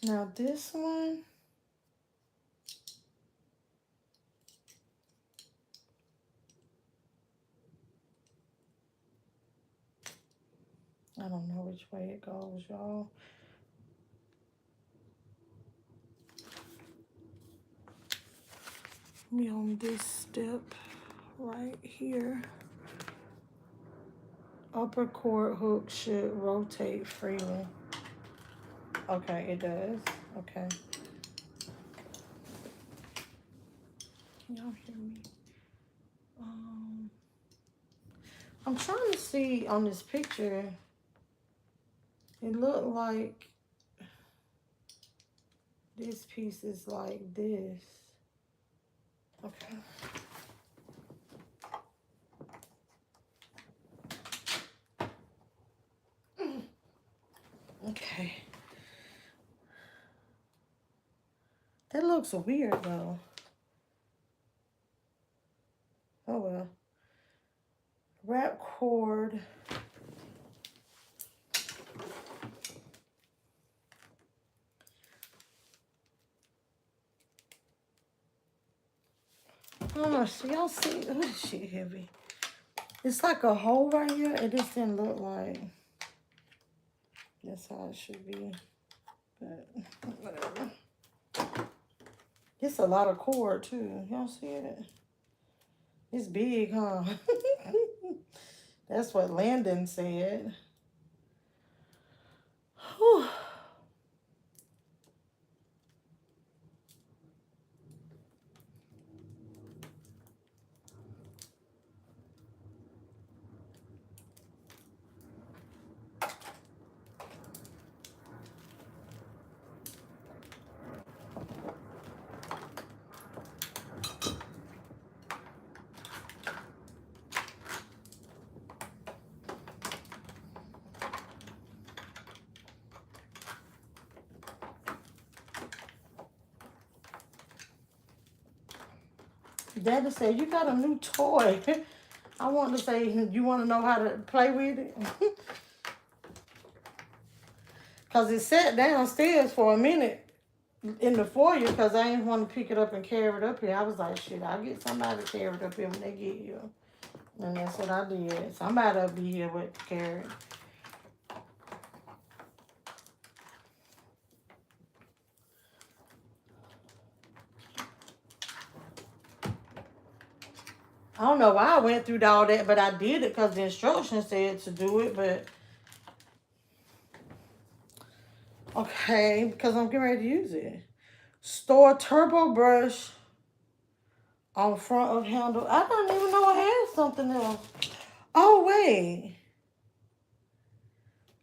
Now this one, I don't know which way it goes, y'all. Me on this step right here. Upper cord hook should rotate freely. Okay, it does. Okay. Can y'all hear me? Um, I'm trying to see on this picture. It looked like this piece is like this. Okay. Okay. That looks weird though. Oh well. Wrap cord. Oh, so y'all see? Oh, this shit heavy. It's like a hole right here. It just didn't look like that's how it should be. But whatever. It's a lot of cord too. Y'all see it? It's big, huh? That's what Landon said. Whew. Daddy said, you got a new toy. I want to say, you want to know how to play with it? Because it sat downstairs for a minute in the foyer because I didn't want to pick it up and carry it up here. I was like, shit, I'll get somebody to carry it up here when they get here. And that's what I did. Somebody will be here with to carry it. I don't know why I went through all that, but I did it because the instructions said to do it. But okay, because I'm getting ready to use it. Store turbo brush on front of handle. I don't even know I had something else. Oh, wait.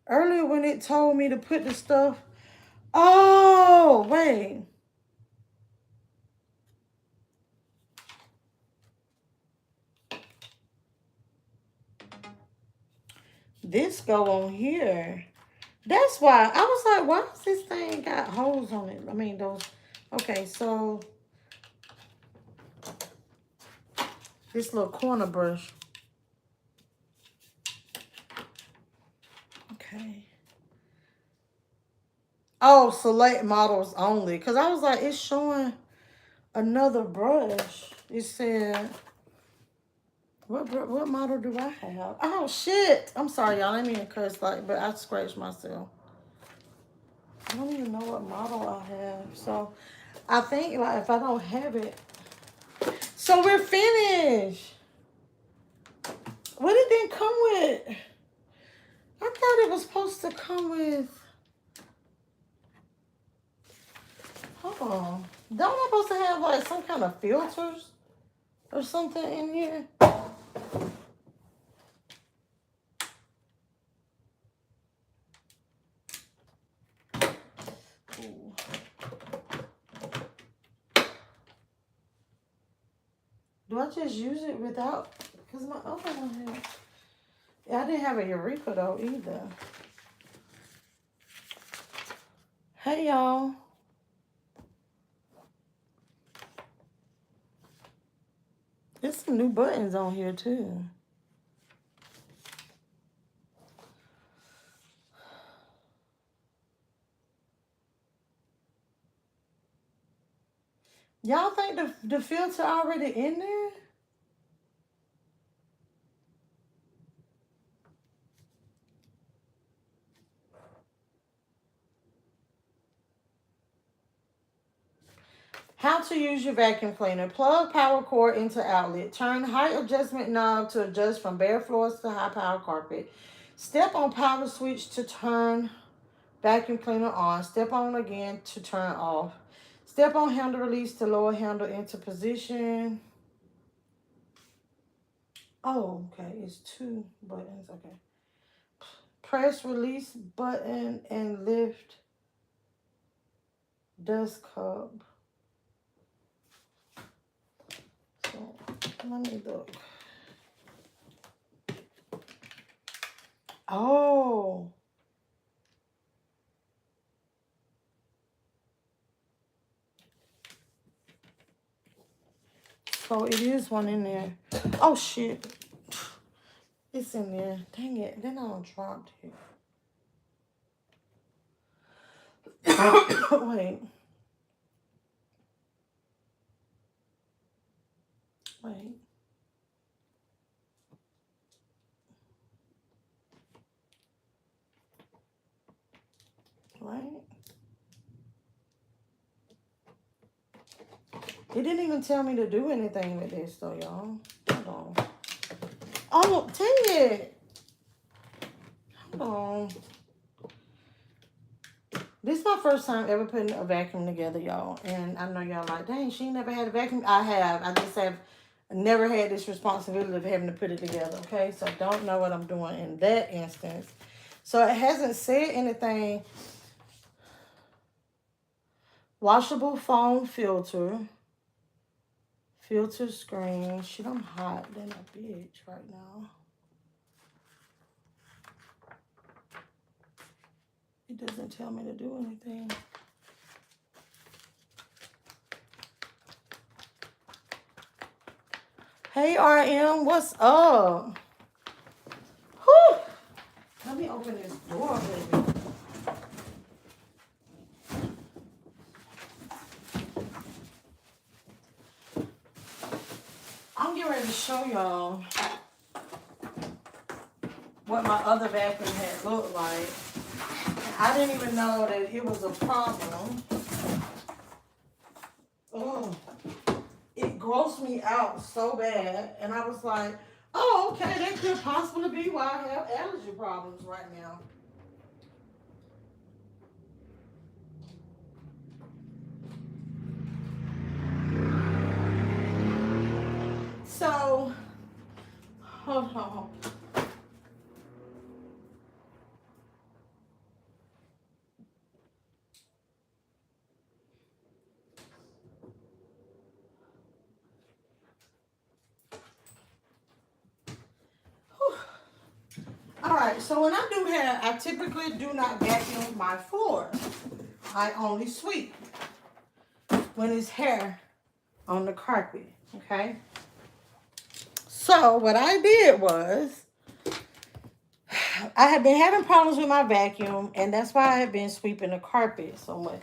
Earlier when it told me to put the stuff. Oh, wait. This go on here. That's why. I was like, why does this thing got holes on it? I mean, those. Okay, so this little corner brush. Okay. Oh, select models only. Because I was like, it's showing another brush. It said, what model do I have? Oh, shit. I'm sorry, y'all. I didn't mean to curse, like, but I scratched myself. I don't even know what model I have. So, I think, like, if I don't have it. So, we're finished. What it didn't come with? I thought it was supposed to come with. Hold on. Don't I supposed to have like some kind of filters or something in here? Ooh. Do I just use it without? Because my other one had. Yeah, I didn't have a Eureka though either. Hey y'all. There's some new buttons on here too. Y'all think the filter already in there? How to use your vacuum cleaner. Plug power cord into outlet. Turn height adjustment knob to adjust from bare floors to high power carpet. Step on power switch to turn Vacuum cleaner on. Step on again to turn off. Step on handle release to lower handle into position. Oh, okay. It's 2 buttons. Okay. Press release button and lift dust cup. So let me look. Oh. So it is one in there. Oh shit. It's in there. Dang it. Then I dropped it. Wait. Wait. Right? It didn't even tell me to do anything with this though, y'all. Hold on. Oh, dang it. Hold on. This is my first time ever putting a vacuum together, y'all. And I know y'all like, dang, she never had a vacuum. I have. I just have never had this responsibility of having to put it together, okay? So I don't know what I'm doing in that instance. So it hasn't said anything. Washable foam filter. Filter screen. Shit, I'm hot than a bitch right now. It doesn't tell me to do anything. Hey, RM, what's up? Whew. Let me open this door, baby. I'm getting ready to show y'all what my other vacuum had looked like. I didn't even know that it was a problem. Oh, it grossed me out so bad. And I was like, oh, okay, that could possibly be why I have allergy problems right now. So, hold on. All right, so when I do hair, I typically do not vacuum my floor. I only sweep when it's hair on the carpet, okay? So what I did was, I had been having problems with my vacuum, and that's why I had been sweeping the carpet so much.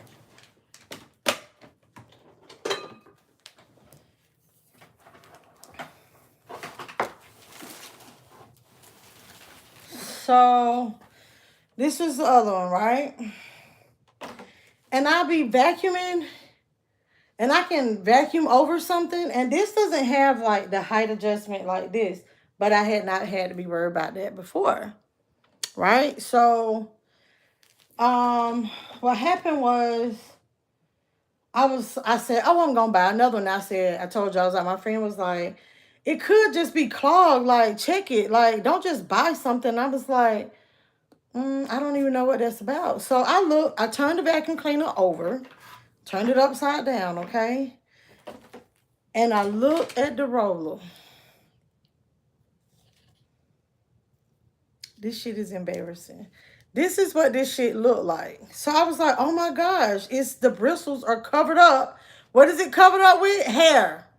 So this was the other one, right? And I'll be vacuuming, and I can vacuum over something, and this doesn't have like the height adjustment like this, but I had not had to be worried about that before, right? So what happened was, I said, oh, I'm gonna buy another one. I told you, I was like, my friend was like, it could just be clogged, like check it, like don't just buy something. I was like, I don't even know what that's about. So I turned the vacuum cleaner over, turned it upside down, okay? And I looked at the roller. This shit is embarrassing. This is what this shit looked like. So I was like, oh my gosh, the bristles are covered up. What is it covered up with? Hair.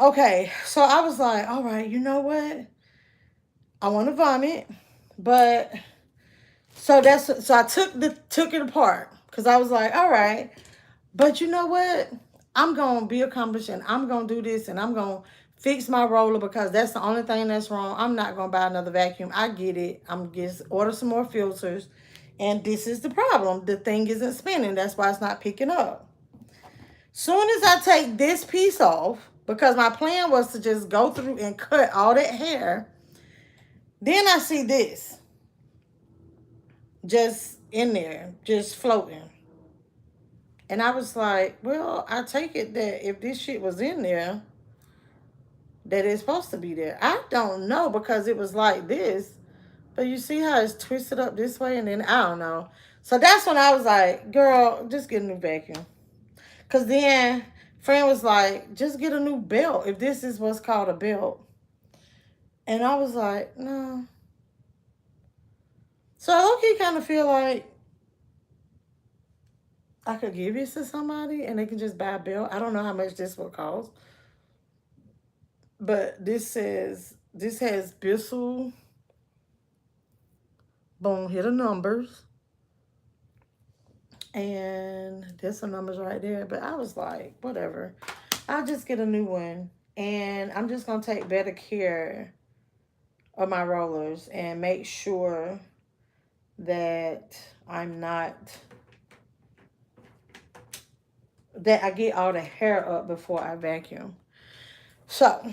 Okay, so I was like, all right, you know what? I want to vomit, but so I took it apart because I was like, all right, but you know what? I'm gonna be accomplished and I'm gonna do this and I'm gonna fix my roller because that's the only thing that's wrong. I'm not gonna buy another vacuum. I get it. I'm gonna just order some more filters, and this is the problem. The thing isn't spinning. That's why it's not picking up. Soon as I take this piece off, because my plan was to just go through and cut all that hair, then I see this. just in there, just floating. And I was like, well, I take it that if this shit was in there, that it's supposed to be there. I don't know because it was like this. But you see how it's twisted up this way and then I don't know. So that's when I was like, girl, just get a new vacuum. Cause then friend was like, just get a new belt if this is what's called a belt. And I was like, no. So I low-key kind of feel like I could give this to somebody and they can just buy a belt. I don't know how much this will cost. But this has Bissell. Boom, hit the numbers. And there's some numbers right there. But I was like, whatever. I'll just get a new one. And I'm just going to take better care of my rollers and make sure that I'm not, that I get all the hair up before I vacuum. So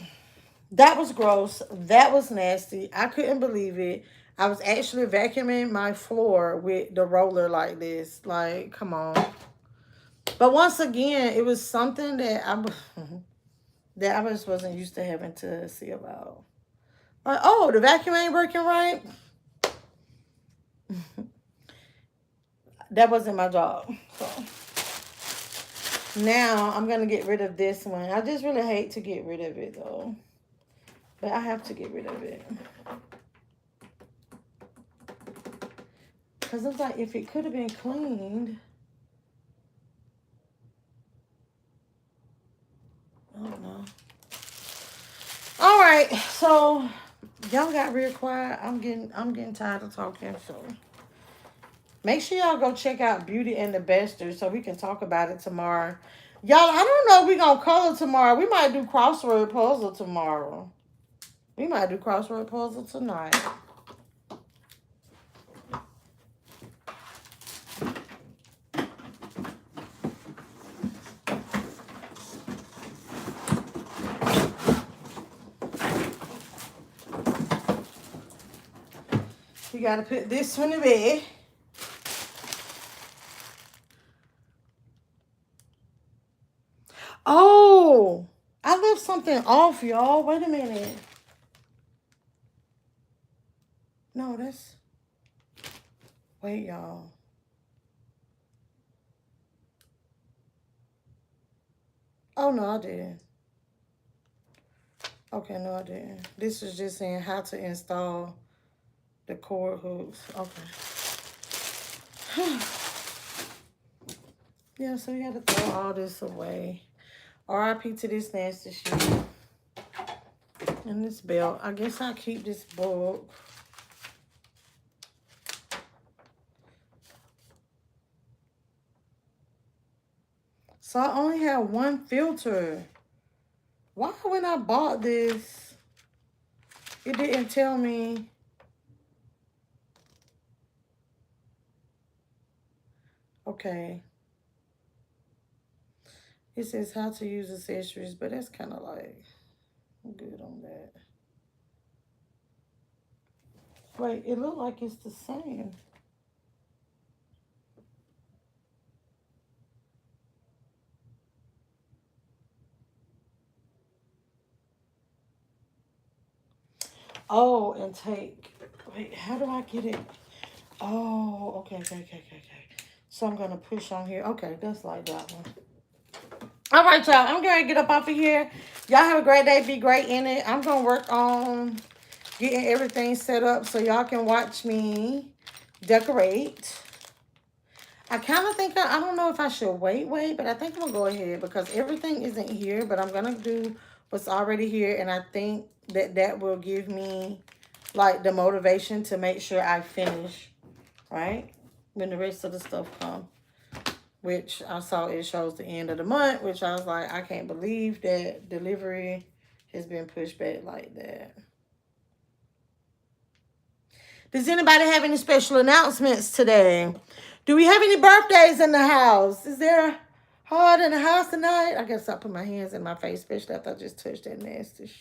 that was gross. That was nasty. I couldn't believe it. I was actually vacuuming my floor with the roller like this. Like, come on. But once again, it was something that that I just wasn't used to having to see about. Like, oh, the vacuum ain't working right. That wasn't my job. So now I'm gonna get rid of this one. I just really hate to get rid of it though. But I have to get rid of it. Because it's like if it could have been cleaned. I don't know. All right, so y'all got real quiet. I'm getting tired of talking. So make sure y'all go check out Beauty and the Bester so we can talk about it tomorrow. Y'all, I don't know if we're gonna color tomorrow. We might do crossword puzzle tomorrow. We might do crossword puzzle tonight. You gotta put this one in bed. Oh, I left something off, y'all. Wait a minute. No, that's. Wait, y'all. Oh, no, I didn't. Okay, no, I didn't. This is just saying how to install the cord hooks. Okay. Yeah, so you had to throw all this away. RIP to this nasty shit. And this belt. I guess I'll keep this book. So I only have one filter. Why when I bought this, it didn't tell me. Okay. It says how to use accessories, but that's kind of like, I'm good on that. Wait, it looked like it's the same. Oh, and take, wait, how do I get it? Oh, okay. So I'm going to push on here. Okay, that's like that one. All right, y'all. I'm going to get up off of here. Y'all have a great day. Be great in it. I'm going to work on getting everything set up so y'all can watch me decorate. I kind of think, I don't know if I should wait, but I think I'm going to go ahead because everything isn't here, but I'm going to do what's already here. And I think that that will give me like the motivation to make sure I finish, right? When the rest of the stuff comes, which I saw it shows the end of the month, which I was like, I can't believe that delivery has been pushed back like that. Does anybody have any special announcements today? Do we have any birthdays in the house? Is there a heart in the house tonight? I guess I put my hands in my face, especially after I just touched that nasty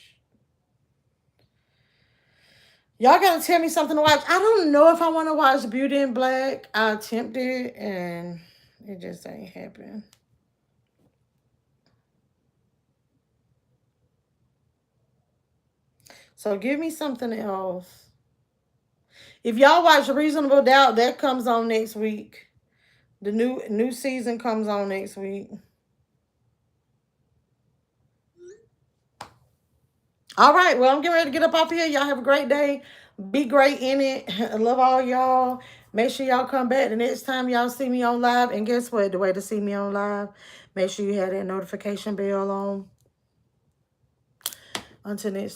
Y'all gotta tell me something to watch. I don't know if I want to watch Beauty in Black. I attempted and it just ain't happen. So give me something else. If y'all watch Reasonable Doubt, that comes on next week. The new season comes on next week. All right. Well, I'm getting ready to get up off here. Y'all have a great day. Be great in it. I love all y'all. Make sure y'all come back the next time y'all see me on live. And guess what? The way to see me on live, make sure you have that notification bell on. Until next